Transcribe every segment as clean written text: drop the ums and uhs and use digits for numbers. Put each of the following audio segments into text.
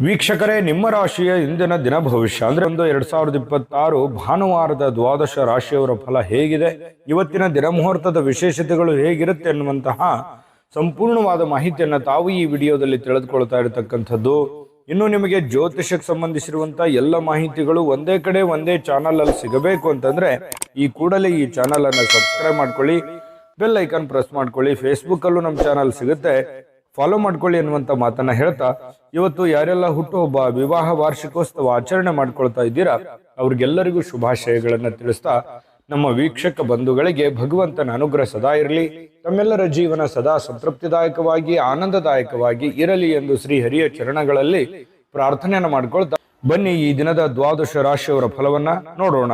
ವೀಕ್ಷಕರೇ, ನಿಮ್ಮ ರಾಶಿಯ ಇಂದಿನ ದಿನ ಭವಿಷ್ಯ ಅಂದ್ರೆ 2026 ಭಾನುವಾರದ ದ್ವಾದಶ ರಾಶಿಯವರ ಫಲ ಹೇಗಿದೆ, ಇವತ್ತಿನ ದಿನ ಮುಹೂರ್ತದ ವಿಶೇಷತೆಗಳು ಹೇಗಿರುತ್ತೆ ಅನ್ನುವಂತಹ ಸಂಪೂರ್ಣವಾದ ಮಾಹಿತಿಯನ್ನು ತಾವು ಈ ವಿಡಿಯೋದಲ್ಲಿ ತಿಳಿದುಕೊಳ್ತಾ ಇರತಕ್ಕಂಥದ್ದು. ಇನ್ನು ನಿಮಗೆ ಜ್ಯೋತಿಷಕ್ಕೆ ಸಂಬಂಧಿಸಿರುವಂತಹ ಎಲ್ಲ ಮಾಹಿತಿಗಳು ಒಂದೇ ಕಡೆ ಒಂದೇ ಚಾನಲ್ ಅಲ್ಲಿ ಸಿಗಬೇಕು ಅಂತಂದ್ರೆ ಈ ಕೂಡಲೇ ಈ ಚಾನಲ್ ಅನ್ನು ಸಬ್ಸ್ಕ್ರೈಬ್ ಮಾಡ್ಕೊಳ್ಳಿ, ಬೆಲ್ ಐಕಾನ್ ಪ್ರೆಸ್ ಮಾಡ್ಕೊಳ್ಳಿ. ಫೇಸ್ಬುಕ್ ಅಲ್ಲೂ ನಮ್ಮ ಚಾನಲ್ ಸಿಗುತ್ತೆ, ಫಾಲೋ ಮಾಡ್ಕೊಳ್ಳಿ ಅನ್ನುವಂತ ಮಾತನ್ನ ಹೇಳ್ತಾ, ಇವತ್ತು ಯಾರೆಲ್ಲ ಹುಟ್ಟುಹಬ್ಬ, ವಿವಾಹ ವಾರ್ಷಿಕೋತ್ಸವ ಆಚರಣೆ ಮಾಡ್ಕೊಳ್ತಾ ಇದ್ದೀರಾ ಅವ್ರಿಗೆಲ್ಲರಿಗೂ ಶುಭಾಶಯಗಳನ್ನ ತಿಳಿಸ್ತಾ, ನಮ್ಮ ವೀಕ್ಷಕ ಬಂಧುಗಳಿಗೆ ಭಗವಂತನ ಅನುಗ್ರಹ ಸದಾ ಇರಲಿ, ತಮ್ಮೆಲ್ಲರ ಜೀವನ ಸದಾ ಸಂತೃಪ್ತಿದಾಯಕವಾಗಿ ಆನಂದದಾಯಕವಾಗಿ ಇರಲಿ ಎಂದು ಶ್ರೀ ಹರಿಯ ಚರಣಗಳಲ್ಲಿ ಪ್ರಾರ್ಥನೆಯನ್ನ ಮಾಡ್ಕೊಳ್ತಾ ಬನ್ನಿ ಈ ದಿನದ ದ್ವಾದಶ ರಾಶಿಯವರ ಫಲವನ್ನ ನೋಡೋಣ.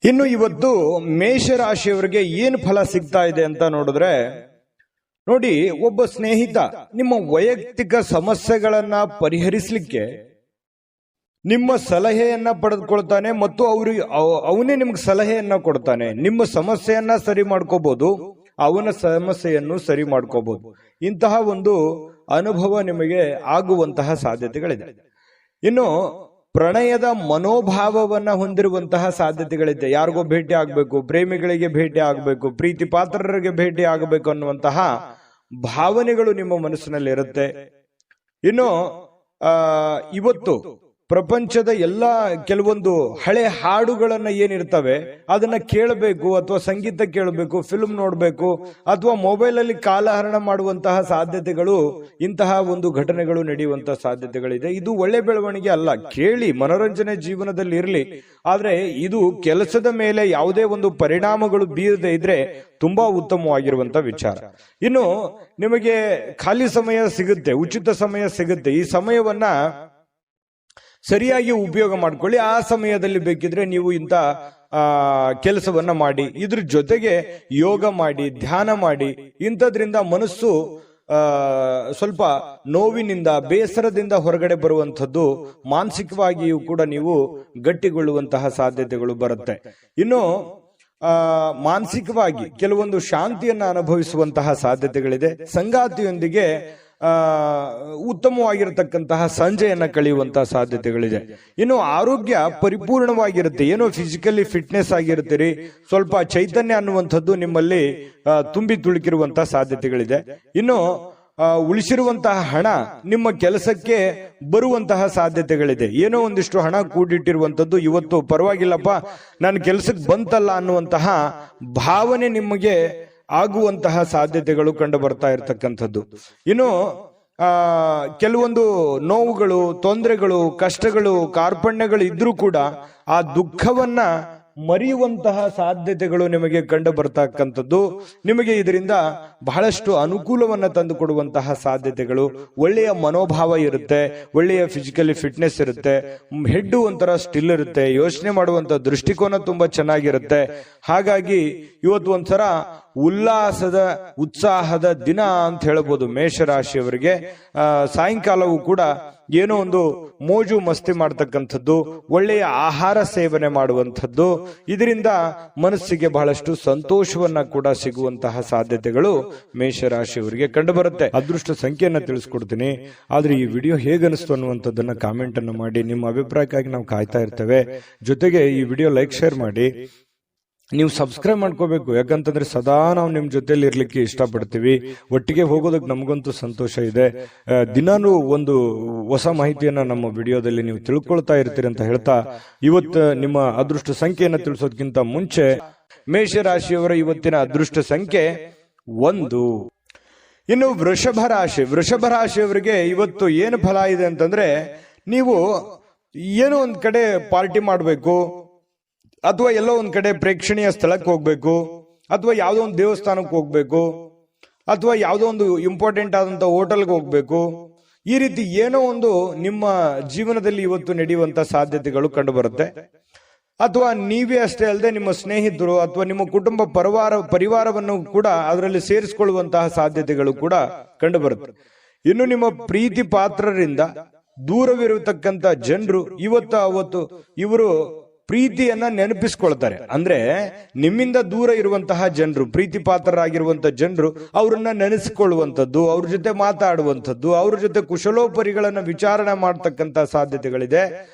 ಇನ್ನು ಇವತ್ತು ಮೇಷರಾಶಿಯವರಿಗೆ ಏನು ಫಲ ಸಿಗ್ತಾ ಇದೆ ಅಂತ ನೋಡಿದ್ರೆ, ನೋಡಿ, ಒಬ್ಬ ಸ್ನೇಹಿತ ನಿಮ್ಮ ವೈಯಕ್ತಿಕ ಸಮಸ್ಯೆಗಳನ್ನ ಪರಿಹರಿಸಲಿಕ್ಕೆ ನಿಮ್ಮ ಸಲಹೆಯನ್ನ ಪಡೆದುಕೊಳ್ತಾನೆ ಮತ್ತು ಅವನೇ ನಿಮ್ಗೆ ಸಲಹೆಯನ್ನ ಕೊಡ್ತಾನೆ. ನಿಮ್ಮ ಸಮಸ್ಯೆಯನ್ನ ಸರಿ ಮಾಡ್ಕೋಬಹುದು, ಅವನ ಸಮಸ್ಯೆಯನ್ನು ಸರಿ ಮಾಡ್ಕೋಬಹುದು. ಇಂತಹ ಒಂದು ಅನುಭವ ನಿಮಗೆ ಆಗುವಂತಹ ಸಾಧ್ಯತೆಗಳಿದೆ. ಇನ್ನು ಪ್ರಣಯದ ಮನೋಭಾವವನ್ನ ಹೊಂದಿರುವಂತಹ ಸಾಧ್ಯತೆಗಳಿದೆ. ಯಾರಿಗೋ ಭೇಟಿ ಆಗ್ಬೇಕು, ಪ್ರೇಮಿಗಳಿಗೆ ಭೇಟಿ ಆಗ್ಬೇಕು, ಪ್ರೀತಿ ಪಾತ್ರರಿಗೆ ಭೇಟಿ ಆಗಬೇಕು ಅನ್ನುವಂತಹ ಭಾವನೆಗಳು ನಿಮ್ಮ ಮನಸ್ಸಿನಲ್ಲಿ ಇರುತ್ತೆ. ಇನ್ನು ಇವತ್ತು ಪ್ರಪಂಚದ ಎಲ್ಲ ಕೆಲವೊಂದು ಹಳೆ ಹಾಡುಗಳನ್ನ ಏನಿರ್ತವೆ ಅದನ್ನ ಕೇಳಬೇಕು, ಅಥವಾ ಸಂಗೀತ ಕೇಳಬೇಕು, ಫಿಲ್ಮ್ ನೋಡಬೇಕು, ಅಥವಾ ಮೊಬೈಲ್ ಅಲ್ಲಿ ಕಾಲಹರಣ ಮಾಡುವಂತಹ ಸಾಧ್ಯತೆಗಳು, ಇಂತಹ ಒಂದು ಘಟನೆಗಳು ನಡೆಯುವಂತಹ ಸಾಧ್ಯತೆಗಳಿದೆ. ಇದು ಒಳ್ಳೆ ಬೆಳವಣಿಗೆ ಅಲ್ಲ. ಕೇಳಿ, ಮನೋರಂಜನೆ ಜೀವನದಲ್ಲಿ ಇರಲಿ, ಆದ್ರೆ ಇದು ಕೆಲಸದ ಮೇಲೆ ಯಾವುದೇ ಒಂದು ಪರಿಣಾಮಗಳು ಬೀರದೆ ಇದ್ರೆ ತುಂಬಾ ಉತ್ತಮವಾಗಿರುವಂತ ವಿಚಾರ. ಇನ್ನು ನಿಮಗೆ ಖಾಲಿ ಸಮಯ ಸಿಗುತ್ತೆ, ಉಚಿತ ಸಮಯ ಸಿಗುತ್ತೆ. ಈ ಸಮಯವನ್ನ ಸರಿಯಾಗಿ ಉಪಯೋಗ ಮಾಡ್ಕೊಳ್ಳಿ. ಆ ಸಮಯದಲ್ಲಿ ಬೇಕಿದ್ರೆ ನೀವು ಇಂಥ ಕೆಲಸವನ್ನ ಮಾಡಿ, ಇದ್ರ ಜೊತೆಗೆ ಯೋಗ ಮಾಡಿ, ಧ್ಯಾನ ಮಾಡಿ. ಇಂಥದ್ರಿಂದ ಮನಸ್ಸು ಸ್ವಲ್ಪ ನೋವಿನಿಂದ, ಬೇಸರದಿಂದ ಹೊರಗಡೆ ಬರುವಂಥದ್ದು, ಮಾನಸಿಕವಾಗಿಯೂ ಕೂಡ ನೀವು ಗಟ್ಟಿಗೊಳ್ಳುವಂತಹ ಸಾಧ್ಯತೆಗಳು ಬರುತ್ತೆ. ಇನ್ನು ಮಾನಸಿಕವಾಗಿ ಕೆಲವೊಂದು ಶಾಂತಿಯನ್ನ ಅನುಭವಿಸುವಂತಹ ಸಾಧ್ಯತೆಗಳಿದೆ. ಸಂಗಾತಿಯೊಂದಿಗೆ ಉತ್ತಮವಾಗಿರತಕ್ಕಂತಹ ಸಂಜೆಯನ್ನ ಕಳೆಯುವಂತಹ ಸಾಧ್ಯತೆಗಳಿದೆ. ಇನ್ನು ಆರೋಗ್ಯ ಪರಿಪೂರ್ಣವಾಗಿರುತ್ತೆ. ಏನೋ ಫಿಸಿಕಲಿ ಫಿಟ್ನೆಸ್ ಆಗಿರ್ತೀರಿ, ಸ್ವಲ್ಪ ಚೈತನ್ಯ ಅನ್ನುವಂಥದ್ದು ನಿಮ್ಮಲ್ಲಿ ತುಂಬಿ ತುಳುಕಿರುವಂತಹ ಸಾಧ್ಯತೆಗಳಿದೆ. ಇನ್ನು ಉಳಿಸಿರುವಂತಹ ಹಣ ನಿಮ್ಮ ಕೆಲಸಕ್ಕೆ ಬರುವಂತಹ ಸಾಧ್ಯತೆಗಳಿದೆ. ಏನೋ ಒಂದಿಷ್ಟು ಹಣ ಕೂಡಿಟ್ಟಿರುವಂಥದ್ದು ಇವತ್ತು ಪರವಾಗಿಲ್ಲಪ್ಪ, ನನ್ನ ಕೆಲಸಕ್ಕೆ ಬಂತಲ್ಲ ಅನ್ನುವಂತಹ ಭಾವನೆ ನಿಮಗೆ ಆಗುವಂತಹ ಸಾಧ್ಯತೆಗಳು ಕಂಡು ಬರ್ತಾ ಇರತಕ್ಕಂಥದ್ದು. ಇನ್ನು ಕೆಲವೊಂದು ನೋವುಗಳು, ತೊಂದರೆಗಳು, ಕಷ್ಟಗಳು, ಕಾರ್ಪಣ್ಯಗಳು ಇದ್ರೂ ಕೂಡ ಆ ದುಃಖವನ್ನ ಮರೆಯುವಂತಹ ಸಾಧ್ಯತೆಗಳು ನಿಮಗೆ ಕಂಡು ಬರ್ತಕ್ಕಂಥದ್ದು. ನಿಮಗೆ ಇದರಿಂದ ಬಹಳಷ್ಟು ಅನುಕೂಲವನ್ನ ತಂದು ಕೊಡುವಂತಹ ಸಾಧ್ಯತೆಗಳು, ಒಳ್ಳೆಯ ಮನೋಭಾವ ಇರುತ್ತೆ, ಒಳ್ಳೆಯ ಫಿಸಿಕಲಿ ಫಿಟ್ನೆಸ್ ಇರುತ್ತೆ, ಹೆಡ್ ಒಂಥರ ಸ್ಟಿಲ್ ಇರುತ್ತೆ, ಯೋಚನೆ ಮಾಡುವಂತ ದೃಷ್ಟಿಕೋನ ತುಂಬಾ ಚೆನ್ನಾಗಿರುತ್ತೆ. ಹಾಗಾಗಿ ಇವತ್ತು ಒಂಥರ ಉಲ್ಲಾಸದ, ಉತ್ಸಾಹದ ದಿನ ಅಂತ ಹೇಳಬಹುದು ಮೇಷರಾಶಿಯವರಿಗೆ. ಸಾಯಂಕಾಲವೂ ಕೂಡ ಏನೋ ಒಂದು ಮೋಜು ಮಸ್ತಿ ಮಾಡ್ತಕ್ಕಂಥದ್ದು, ಒಳ್ಳೆಯ ಆಹಾರ ಸೇವನೆ ಮಾಡುವಂಥದ್ದು, ಇದರಿಂದ ಮನಸ್ಸಿಗೆ ಬಹಳಷ್ಟು ಸಂತೋಷವನ್ನ ಕೂಡ ಸಿಗುವಂತಹ ಸಾಧ್ಯತೆಗಳು ಮೇಷರಾಶಿಯವರಿಗೆ ಕಂಡು ಬರುತ್ತೆ. ಅದೃಷ್ಟ ಸಂಖ್ಯೆಯನ್ನ ತಿಳಿಸ್ಕೊಡ್ತೀನಿ, ಆದ್ರೆ ಈ ವಿಡಿಯೋ ಹೇಗನಿಸ್ತು ಅನ್ನುವಂಥದ್ದನ್ನ ಕಾಮೆಂಟ್ ಅನ್ನು ಮಾಡಿ. ನಿಮ್ಮ ಅಭಿಪ್ರಾಯಕ್ಕಾಗಿ ನಾವು ಕಾಯ್ತಾ ಇರ್ತೇವೆ. ಜೊತೆಗೆ ಈ ವಿಡಿಯೋ ಲೈಕ್, ಶೇರ್ ಮಾಡಿ. ನೀವು ಸಬ್ಸ್ಕ್ರೈಬ್ ಮಾಡ್ಕೋಬೇಕು, ಯಾಕಂತಂದ್ರೆ ಸದಾ ನಾವು ನಿಮ್ ಜೊತೆಲಿ ಇರ್ಲಿಕ್ಕೆ ಇಷ್ಟಪಡ್ತೀವಿ. ಒಟ್ಟಿಗೆ ಹೋಗೋದಕ್ಕೆ ನಮಗಂತೂ ಸಂತೋಷ ಇದೆ. ದಿನಾನು ಒಂದು ಹೊಸ ಮಾಹಿತಿಯನ್ನ ನಮ್ಮ ವಿಡಿಯೋದಲ್ಲಿ ನೀವು ತಿಳ್ಕೊಳ್ತಾ ಇರ್ತೀರಿ ಅಂತ ಹೇಳ್ತಾ, ಇವತ್ತು ನಿಮ್ಮ ಅದೃಷ್ಟ ಸಂಖ್ಯೆಯನ್ನ ತಿಳಿಸೋದಕ್ಕಿಂತ ಮುಂಚೆ ಮೇಷರಾಶಿಯವರ ಇವತ್ತಿನ ಅದೃಷ್ಟ ಸಂಖ್ಯೆ 1. ಇನ್ನು ವೃಷಭ ರಾಶಿಯವರಿಗೆ ಇವತ್ತು ಏನು ಫಲ ಇದೆ ಅಂತಂದ್ರೆ, ನೀವು ಏನೋ ಒಂದ್ ಕಡೆ ಪಾರ್ಟಿ ಮಾಡಬೇಕು, ಅಥವಾ ಎಲ್ಲೋ ಒಂದ್ ಕಡೆ ಪ್ರೇಕ್ಷಣೀಯ ಸ್ಥಳಕ್ಕೆ ಹೋಗ್ಬೇಕು, ಅಥವಾ ಯಾವುದೋ ಒಂದು ದೇವಸ್ಥಾನಕ್ಕೆ ಹೋಗ್ಬೇಕು, ಅಥವಾ ಯಾವುದೋ ಒಂದು ಇಂಪಾರ್ಟೆಂಟ್ ಆದಂತ ಹೋಟೆಲ್ಗೆ ಹೋಗ್ಬೇಕು. ಈ ರೀತಿ ಏನೋ ಒಂದು ನಿಮ್ಮ ಜೀವನದಲ್ಲಿ ಇವತ್ತು ನಡೆಯುವಂತ ಸಾಧ್ಯತೆಗಳು ಕಂಡು ಬರುತ್ತೆ. ಅಥವಾ ನೀವೇ ಅಷ್ಟೇ ಅಲ್ಲದೆ ನಿಮ್ಮ ಸ್ನೇಹಿತರು ಅಥವಾ ನಿಮ್ಮ ಕುಟುಂಬ ಪರಿವಾರವನ್ನು ಕೂಡ ಅದರಲ್ಲಿ ಸೇರಿಸಿಕೊಳ್ಳುವಂತಹ ಸಾಧ್ಯತೆಗಳು ಕೂಡ ಕಂಡು ಬರುತ್ತೆ. ಇನ್ನು ನಿಮ್ಮ ಪ್ರೀತಿ ಪಾತ್ರರಿಂದ ದೂರವಿರತಕ್ಕಂತ ಜನರು ಅವತ್ತು ಇವರು ಪ್ರೀತಿಯನ್ನ ನೆನಪಿಸ್ಕೊಳ್ತಾರೆ. ಅಂದ್ರೆ ನಿಮ್ಮಿಂದ ದೂರ ಇರುವಂತಹ ಜನರು, ಪ್ರೀತಿ ಪಾತ್ರರಾಗಿರುವಂತಹ ಜನರು ಅವ್ರನ್ನ ನೆನೆಸಿಕೊಳ್ಳುವಂಥದ್ದು, ಅವ್ರ ಜೊತೆ ಮಾತಾಡುವಂಥದ್ದು, ಅವ್ರ ಜೊತೆ ಕುಶಲೋಪರಿಗಳನ್ನ ವಿಚಾರಣೆ ಮಾಡತಕ್ಕಂತ ಸಾಧ್ಯತೆಗಳಿದೆ.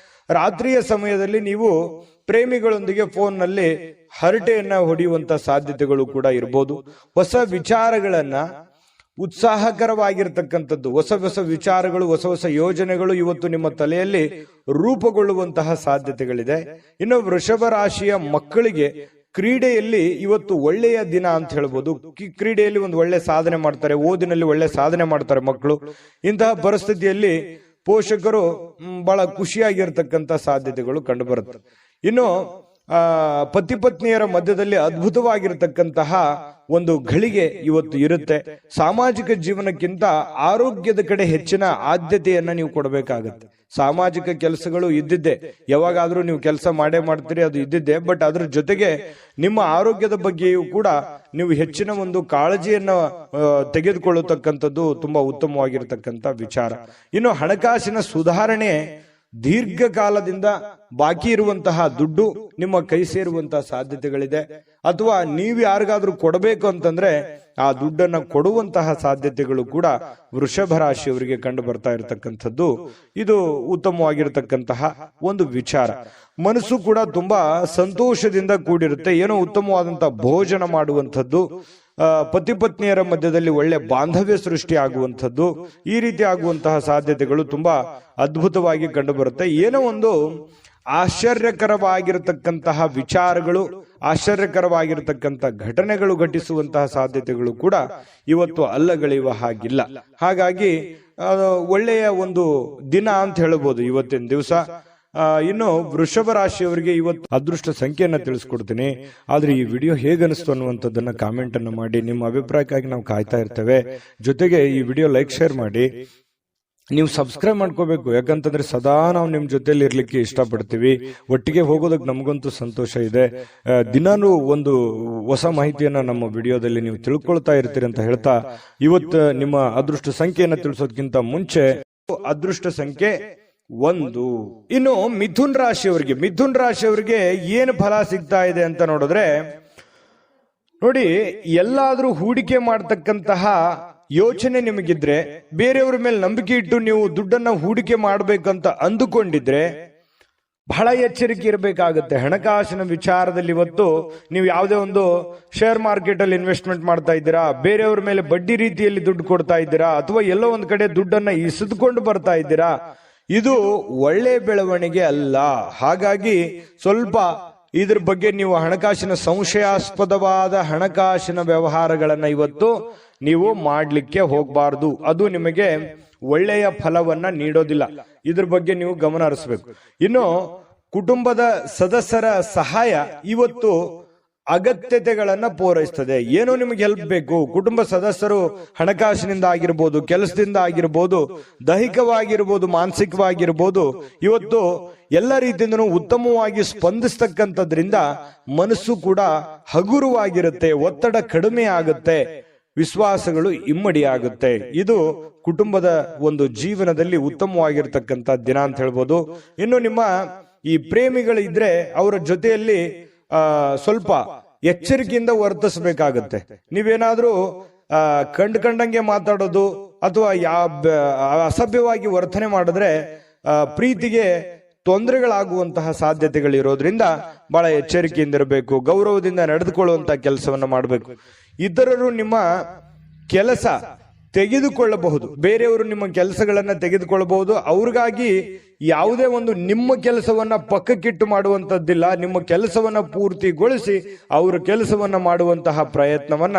ರಾತ್ರಿಯ ಸಮಯದಲ್ಲಿ ನೀವು ಪ್ರೇಮಿಗಳೊಂದಿಗೆ ಫೋನ್ ನಲ್ಲಿ ಹರಟೆಯನ್ನ ಹೊಡೆಯುವಂತ ಸಾಧ್ಯತೆಗಳು ಕೂಡ ಇರಬಹುದು. ಹೊಸ ವಿಚಾರಗಳನ್ನ, ಉತ್ಸಾಹಕರವಾಗಿರ್ತಕ್ಕಂಥದ್ದು, ಹೊಸ ಹೊಸ ವಿಚಾರಗಳು, ಹೊಸ ಹೊಸ ಯೋಜನೆಗಳು ಇವತ್ತು ನಿಮ್ಮ ತಲೆಯಲ್ಲಿ ರೂಪುಗೊಳ್ಳುವಂತಹ ಸಾಧ್ಯತೆಗಳಿದೆ. ಇನ್ನು ವೃಷಭ ರಾಶಿಯ ಮಕ್ಕಳಿಗೆ ಕ್ರೀಡೆಯಲ್ಲಿ ಇವತ್ತು ಒಳ್ಳೆಯ ದಿನ ಅಂತ ಹೇಳ್ಬೋದು. ಕ್ರೀಡೆಯಲ್ಲಿ ಒಂದು ಒಳ್ಳೆ ಸಾಧನೆ ಮಾಡ್ತಾರೆ, ಓದಿನಲ್ಲಿ ಒಳ್ಳೆ ಸಾಧನೆ ಮಾಡ್ತಾರೆ ಮಕ್ಕಳು. ಇಂತಹ ಪರಿಸ್ಥಿತಿಯಲ್ಲಿ ಪೋಷಕರು ಬಹಳ ಖುಷಿಯಾಗಿರ್ತಕ್ಕಂಥ ಸಾಧ್ಯತೆಗಳು ಕಂಡು ಬರುತ್ತೆ. ಇನ್ನು ಪತಿ ಪತ್ನಿಯರ ಮಧ್ಯದಲ್ಲಿ ಅದ್ಭುತವಾಗಿರತಕ್ಕಂತಹ ಒಂದು ಘಳಿಗೆ ಇವತ್ತು ಇರುತ್ತೆ. ಸಾಮಾಜಿಕ ಜೀವನಕ್ಕಿಂತ ಆರೋಗ್ಯದ ಕಡೆ ಹೆಚ್ಚಿನ ಆದ್ಯತೆಯನ್ನ ನೀವು ಕೊಡಬೇಕಾಗತ್ತೆ. ಸಾಮಾಜಿಕ ಕೆಲಸಗಳು ಇದ್ದಿದ್ದೆ, ಯಾವಾಗಾದ್ರೂ ನೀವು ಕೆಲಸ ಮಾಡೇ ಮಾಡ್ತೀರಿ, ಅದು ಇದ್ದಿದ್ದೆ. ಬಟ್ ಅದ್ರ ಜೊತೆಗೆ ನಿಮ್ಮ ಆರೋಗ್ಯದ ಬಗ್ಗೆಯೂ ಕೂಡ ನೀವು ಹೆಚ್ಚಿನ ಒಂದು ಕಾಳಜಿಯನ್ನ ತೆಗೆದುಕೊಳ್ಳತಕ್ಕಂಥದ್ದು ತುಂಬಾ ಉತ್ತಮವಾಗಿರತಕ್ಕಂಥ ವಿಚಾರ. ಇನ್ನು ಹಣಕಾಸಿನ ಸುಧಾರಣೆ, ದೀರ್ಘಕಾಲದಿಂದ ಬಾಕಿ ಇರುವಂತಹ ದುಡ್ಡು ನಿಮ್ಮ ಕೈ ಸೇರುವಂತಹ ಸಾಧ್ಯತೆಗಳಿದೆ. ಅಥವಾ ನೀವು ಯಾರಿಗಾದ್ರೂ ಕೊಡಬೇಕು ಅಂತಂದ್ರೆ ಆ ದುಡ್ಡನ್ನ ಕೊಡುವಂತಹ ಸಾಧ್ಯತೆಗಳು ಕೂಡ ವೃಷಭ ರಾಶಿಯವರಿಗೆ ಕಂಡು ಬರ್ತಾ ಇರತಕ್ಕಂಥದ್ದು. ಇದು ಉತ್ತಮವಾಗಿರತಕ್ಕಂತಹ ಒಂದು ವಿಚಾರ. ಮನಸ್ಸು ಕೂಡ ತುಂಬಾ ಸಂತೋಷದಿಂದ ಕೂಡಿರುತ್ತೆ. ಏನೋ ಉತ್ತಮವಾದಂತಹ ಭೋಜನ ಮಾಡುವಂಥದ್ದು, ಪತಿ ಪತ್ನಿಯರ ಮಧ್ಯದಲ್ಲಿ ಒಳ್ಳೆ ಬಾಂಧವ್ಯ ಸೃಷ್ಟಿ ಆಗುವಂಥದ್ದು, ಈ ರೀತಿ ಆಗುವಂತಹ ಸಾಧ್ಯತೆಗಳು ತುಂಬಾ ಅದ್ಭುತವಾಗಿ ಕಂಡು ಬರುತ್ತೆ. ಏನೋ ಒಂದು ಆಶ್ಚರ್ಯಕರವಾಗಿರತಕ್ಕಂತಹ ವಿಚಾರಗಳು, ಆಶ್ಚರ್ಯಕರವಾಗಿರತಕ್ಕಂಥ ಘಟನೆಗಳು ಘಟಿಸುವಂತಹ ಸಾಧ್ಯತೆಗಳು ಕೂಡ ಇವತ್ತು ಅಲ್ಲಗಳೆಯುವ ಹಾಗಿಲ್ಲ. ಹಾಗಾಗಿ ಒಳ್ಳೆಯ ಒಂದು ದಿನ ಅಂತ ಹೇಳಬಹುದು ಇವತ್ತಿನ ದಿವಸ. ಇನ್ನು ವೃಷಭ ರಾಶಿಯವರಿಗೆ ಇವತ್ತು ಅದೃಷ್ಟ ಸಂಖ್ಯೆಯನ್ನ ತಿಳಿಸ್ಕೊಡ್ತೀನಿ. ಆದ್ರೆ ಈ ವಿಡಿಯೋ ಹೇಗನಿಸ್ತು ಅನ್ನುವಂಥದ್ದನ್ನ ಕಾಮೆಂಟ್ ಅನ್ನು ಮಾಡಿ. ನಿಮ್ಮ ಅಭಿಪ್ರಾಯಕ್ಕಾಗಿ ನಾವು ಕಾಯ್ತಾ ಇರ್ತೇವೆ. ಜೊತೆಗೆ ಈ ವಿಡಿಯೋ ಲೈಕ್, ಶೇರ್ ಮಾಡಿ. ನೀವು ಸಬ್ಸ್ಕ್ರೈಬ್ ಮಾಡ್ಕೋಬೇಕು, ಯಾಕಂತಂದ್ರೆ ಸದಾ ನಾವು ನಿಮ್ ಜೊತೆಲಿ ಇರ್ಲಿಕ್ಕೆ ಇಷ್ಟಪಡ್ತೀವಿ. ಒಟ್ಟಿಗೆ ಹೋಗೋದಕ್ಕೆ ನಮಗಂತೂ ಸಂತೋಷ ಇದೆ. ದಿನಾನು ಒಂದು ಹೊಸ ಮಾಹಿತಿಯನ್ನ ನಮ್ಮ ವಿಡಿಯೋದಲ್ಲಿ ನೀವು ತಿಳ್ಕೊಳ್ತಾ ಇರ್ತೀರಿ ಅಂತ ಹೇಳ್ತಾ, ಇವತ್ತು ನಿಮ್ಮ ಅದೃಷ್ಟ ಸಂಖ್ಯೆಯನ್ನ ತಿಳಿಸೋದಕ್ಕಿಂತ ಮುಂಚೆ ಅದೃಷ್ಟ ಸಂಖ್ಯೆ 1. ಇನ್ನು ಮಿಥುನ್ ರಾಶಿಯವರಿಗೆ ಏನು ಫಲ ಸಿಗ್ತಾ ಇದೆ ಅಂತ ನೋಡಿದ್ರೆ, ನೋಡಿ, ಎಲ್ಲಾದ್ರೂ ಹೂಡಿಕೆ ಮಾಡತಕ್ಕಂತಹ ಯೋಚನೆ ನಿಮಗಿದ್ರೆ, ಬೇರೆಯವ್ರ ಮೇಲೆ ನಂಬಿಕೆ ಇಟ್ಟು ನೀವು ದುಡ್ಡನ್ನ ಹೂಡಿಕೆ ಮಾಡ್ಬೇಕಂತ ಅಂದುಕೊಂಡಿದ್ರೆ ಬಹಳ ಎಚ್ಚರಿಕೆ ಇರಬೇಕಾಗುತ್ತೆ. ಹಣಕಾಸಿನ ವಿಚಾರದಲ್ಲಿ ಇವತ್ತು ನೀವು ಯಾವುದೇ ಒಂದು ಶೇರ್ ಮಾರ್ಕೆಟ್ ಅಲ್ಲಿ ಇನ್ವೆಸ್ಟ್ಮೆಂಟ್ ಮಾಡ್ತಾ ಇದ್ದೀರಾ, ಬೇರೆಯವ್ರ ಮೇಲೆ ಬಡ್ಡಿ ರೀತಿಯಲ್ಲಿ ದುಡ್ಡು ಕೊಡ್ತಾ ಇದ್ದೀರಾ, ಅಥವಾ ಎಲ್ಲೋ ಒಂದ್ ಕಡೆ ದುಡ್ಡನ್ನ ಇಸಿದುಕೊಂಡು ಬರ್ತಾ ಇದ್ದೀರಾ, ಇದು ಒಳ್ಳೆ ಬೆಳವಣಿಗೆ ಅಲ್ಲ. ಹಾಗಾಗಿ ಸ್ವಲ್ಪ ಇದ್ರ ಬಗ್ಗೆ ನೀವು ಹಣಕಾಸಿನ ಸಂಶಯಾಸ್ಪದವಾದ ಹಣಕಾಸಿನ ವ್ಯವಹಾರಗಳನ್ನ ಇವತ್ತು ನೀವು ಮಾಡ್ಲಿಕ್ಕೆ ಹೋಗಬಾರ್ದು. ಅದು ನಿಮಗೆ ಒಳ್ಳೆಯ ಫಲವನ್ನ ನೀಡೋದಿಲ್ಲ. ಇದ್ರ ಬಗ್ಗೆ ನೀವು ಗಮನ ಹರಿಸಬೇಕು. ಇನ್ನು ಕುಟುಂಬದ ಸದಸ್ಯರ ಸಹಾಯ ಇವತ್ತು ಅಗತ್ಯತೆಗಳನ್ನ ಪೂರೈಸ್ತದೆ. ಏನೋ ನಿಮಗೆ ಹೆಲ್ಪ್ ಬೇಕು, ಕುಟುಂಬ ಸದಸ್ಯರು ಹಣಕಾಸಿನಿಂದ ಆಗಿರ್ಬೋದು, ಕೆಲಸದಿಂದ ಆಗಿರ್ಬೋದು, ದೈಹಿಕವಾಗಿರ್ಬೋದು, ಮಾನಸಿಕವಾಗಿರ್ಬೋದು, ಇವತ್ತು ಎಲ್ಲ ರೀತಿಯಿಂದನೂ ಉತ್ತಮವಾಗಿ ಸ್ಪಂದಿಸ್ತಕ್ಕಂಥದ್ರಿಂದ ಮನಸ್ಸು ಕೂಡ ಹಗುರವಾಗಿರುತ್ತೆ, ಒತ್ತಡ ಕಡಿಮೆ ಆಗುತ್ತೆ, ವಿಶ್ವಾಸಗಳು ಇಮ್ಮಡಿ ಆಗುತ್ತೆ. ಇದು ಕುಟುಂಬದ ಒಂದು ಜೀವನದಲ್ಲಿ ಉತ್ತಮವಾಗಿರ್ತಕ್ಕಂಥ ದಿನ ಅಂತ ಹೇಳ್ಬೋದು. ಇನ್ನು ನಿಮ್ಮ ಈ ಪ್ರೇಮಿಗಳಿದ್ರೆ ಅವರ ಜೊತೆಯಲ್ಲಿ ಸ್ವಲ್ಪ ಎಚ್ಚರಿಕೆಯಿಂದ ವರ್ತಿಸಬೇಕಾಗತ್ತೆ. ನೀವೇನಾದ್ರೂ ಕಂಡಂಗೆ ಮಾತಾಡೋದು ಅಥವಾ ಅಸಭ್ಯವಾಗಿ ವರ್ತನೆ ಮಾಡಿದ್ರೆ ಪ್ರೀತಿಗೆ ತೊಂದರೆಗಳಾಗುವಂತಹ ಸಾಧ್ಯತೆಗಳಿರೋದ್ರಿಂದ ಬಹಳ ಎಚ್ಚರಿಕೆಯಿಂದ ಇರಬೇಕು. ಗೌರವದಿಂದ ನಡೆದುಕೊಳ್ಳುವಂತಹ ಕೆಲಸವನ್ನ ಮಾಡಬೇಕು. ಇತರರು ನಿಮ್ಮ ಕೆಲಸ ತೆಗೆದುಕೊಳ್ಳಬಹುದು, ಬೇರೆಯವರು ನಿಮ್ಮ ಕೆಲಸಗಳನ್ನ ತೆಗೆದುಕೊಳ್ಳಬಹುದು. ಅವ್ರಿಗಾಗಿ ಯಾವುದೇ ಒಂದು ನಿಮ್ಮ ಕೆಲಸವನ್ನ ಪಕ್ಕಕ್ಕಿಟ್ಟು ಮಾಡುವಂತದ್ದಿಲ್ಲ. ನಿಮ್ಮ ಕೆಲಸವನ್ನ ಪೂರ್ತಿಗೊಳಿಸಿ ಅವರ ಕೆಲಸವನ್ನ ಮಾಡುವಂತಹ ಪ್ರಯತ್ನವನ್ನ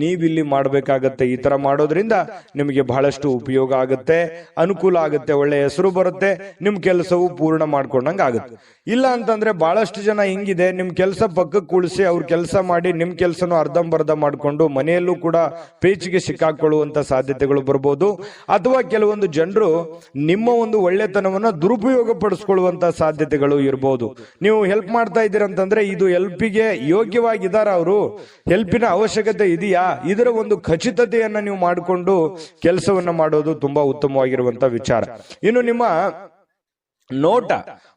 ನೀವಿಲ್ಲಿ ಮಾಡಬೇಕಾಗತ್ತೆ. ಈ ತರ ಮಾಡೋದ್ರಿಂದ ನಿಮಗೆ ಬಹಳಷ್ಟು ಉಪಯೋಗ ಆಗುತ್ತೆ, ಅನುಕೂಲ ಆಗುತ್ತೆ, ಒಳ್ಳೆ ಹೆಸರು ಬರುತ್ತೆ, ನಿಮ್ ಕೆಲಸವು ಪೂರ್ಣ ಮಾಡ್ಕೊಂಡಂಗ ಆಗುತ್ತೆ. ಇಲ್ಲ ಅಂತಂದ್ರೆ ಬಹಳಷ್ಟು ಜನ ಹಿಂಗಿದೆ, ನಿಮ್ ಕೆಲಸ ಪಕ್ಕಕ್ಕೆ ಕುಳಿಸಿ ಅವ್ರ ಕೆಲಸ ಮಾಡಿ ನಿಮ್ ಕೆಲಸನೂ ಅರ್ಧಂಬರ್ಧ ಮಾಡ್ಕೊಂಡು ಮನೆಯಲ್ಲೂ ಕೂಡ ಪೇಚಿಗೆ ಸಿಕ್ಕಾಕೊಳ್ಳುವಂತ ಸಾಧ್ಯತೆಗಳು ಬರ್ಬೋದು. ಅಥವಾ ಕೆಲವೊಂದು ಜನರು ನಿಮ್ಮ ಒಂದು ಒಳ್ಳೆತನವನ್ನ ದುರುಪಯೋಗ ಪಡಿಸ್ಕೊಳ್ಳುವಂತ ಸಾಧ್ಯತೆಗಳು ಇರಬಹುದು. ನೀವು ಹೆಲ್ಪ್ ಮಾಡ್ತಾ ಇದ್ದೀರಂತಂದ್ರೆ ಇದು ಹೆಲ್ಪಿಗೆ ಯೋಗ್ಯವಾಗಿದ್ದಾರ, ಅವರು ಹೆಲ್ಪಿನ ಅವಶ್ಯಕತೆ ಇದೆಯಾ, ಇದರ ಒಂದು ಖಚಿತತೆಯನ್ನ ನೀವು ಮಾಡಿಕೊಂಡು ಕೆಲಸವನ್ನ ಮಾಡೋದು ತುಂಬಾ ಉತ್ತಮವಾಗಿರುವಂತ ವಿಚಾರ. ಇನ್ನು ನಿಮ್ಮ ನೋಟ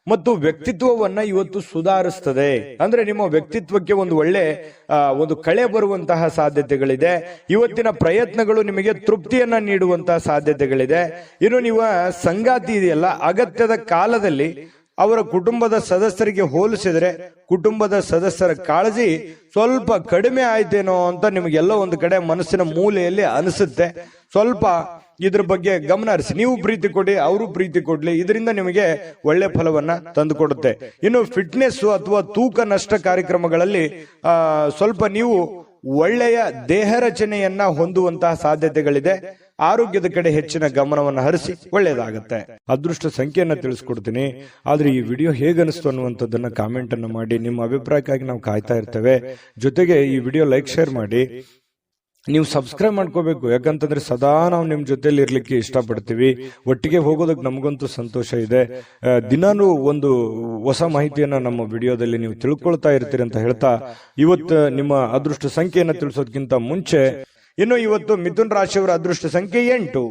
ಮತ್ತು ವ್ಯಕ್ತಿತ್ವವನ್ನ ಇವತ್ತು ಸುಧಾರಿಸ್ತದೆ. ಅಂದ್ರೆ ನಿಮ್ಮ ವ್ಯಕ್ತಿತ್ವಕ್ಕೆ ಒಂದು ಒಳ್ಳೆ ಒಂದು ಕಳೆ ಬರುವಂತಹ ಸಾಧ್ಯತೆಗಳಿದೆ. ಇವತ್ತಿನ ಪ್ರಯತ್ನಗಳು ನಿಮಗೆ ತೃಪ್ತಿಯನ್ನ ನೀಡುವಂತಹ ಸಾಧ್ಯತೆಗಳಿದೆ. ಇನ್ನು ನೀವು ಸಂಗಾತಿ ಇದೆಯಲ್ಲ, ಅಗತ್ಯದ ಕಾಲದಲ್ಲಿ ಅವರ ಕುಟುಂಬದ ಸದಸ್ಯರಿಗೆ ಹೋಲಿಸಿದ್ರೆ ಕುಟುಂಬದ ಸದಸ್ಯರ ಕಾಳಜಿ ಸ್ವಲ್ಪ ಕಡಿಮೆ ಆಯ್ತೇನೋ ಅಂತ ನಿಮಗೆಲ್ಲ ಒಂದು ಕಡೆ ಮನಸ್ಸಿನ ಮೂಲೆಯಲ್ಲಿ ಅನಿಸುತ್ತೆ. ಸ್ವಲ್ಪ ಇದ್ರ ಬಗ್ಗೆ ಗಮನ ಹರಿಸಿ. ನೀವು ಪ್ರೀತಿ ಕೊಡಿ, ಅವರು ಪ್ರೀತಿ ಕೊಡ್ಲಿ, ಇದರಿಂದ ನಿಮಗೆ ಒಳ್ಳೆ ಫಲವನ್ನ ತಂದುಕೊಡುತ್ತೆ. ಇನ್ನು ಫಿಟ್ನೆಸ್ ಅಥವಾ ತೂಕ ನಷ್ಟ ಕಾರ್ಯಕ್ರಮಗಳಲ್ಲಿ ಸ್ವಲ್ಪ ನೀವು ಒಳ್ಳೆಯ ದೇಹ ರಚನೆಯನ್ನ ಹೊಂದುವಂತಹ ಸಾಧ್ಯತೆಗಳಿದೆ. ಆರೋಗ್ಯದ ಕಡೆ ಹೆಚ್ಚಿನ ಗಮನವನ್ನು ಹರಿಸಿ, ಒಳ್ಳೆಯದಾಗತ್ತೆ. ಅದೃಷ್ಟ ಸಂಖ್ಯೆಯನ್ನ ತಿಳಿಸ್ಕೊಡ್ತೀನಿ. ಆದ್ರೆ ಈ ವಿಡಿಯೋ ಹೇಗನಿಸ್ತು ಅನ್ನುವಂಥದ್ದನ್ನ ಕಾಮೆಂಟ್ ಅನ್ನ ಮಾಡಿ. ನಿಮ್ಮ ಅಭಿಪ್ರಾಯಕ್ಕಾಗಿ ನಾವು ಕಾಯ್ತಾ ಇರ್ತೇವೆ. ಜೊತೆಗೆ ಈ ವಿಡಿಯೋ ಲೈಕ್ ಶೇರ್ ಮಾಡಿ. ನೀವು ಸಬ್ಸ್ಕ್ರೈಬ್ ಮಾಡ್ಕೋಬೇಕು, ಯಾಕಂತಂದ್ರೆ ಸದಾ ನಾವು ನಿಮ್ ಜೊತೆಲಿ ಇರ್ಲಿಕ್ಕೆ ಇಷ್ಟಪಡ್ತೀವಿ. ಒಟ್ಟಿಗೆ ಹೋಗೋದಕ್ಕೆ ನಮಗಂತೂ ಸಂತೋಷ ಇದೆ. ದಿನಾನು ಒಂದು ಹೊಸ ಮಾಹಿತಿಯನ್ನ ನಮ್ಮ ವಿಡಿಯೋದಲ್ಲಿ ನೀವು ತಿಳ್ಕೊಳ್ತಾ ಇರ್ತೀರಿ ಅಂತ ಹೇಳ್ತಾ, ಇವತ್ತು ನಿಮ್ಮ ಅದೃಷ್ಟ ಸಂಖ್ಯೆಯನ್ನ ತಿಳಿಸೋದಕ್ಕಿಂತ ಮುಂಚೆ ಇನ್ನು ಇವತ್ತು ಮಿಥುನ್ ರಾಶಿಯವರ ಅದೃಷ್ಟ ಸಂಖ್ಯೆ 8.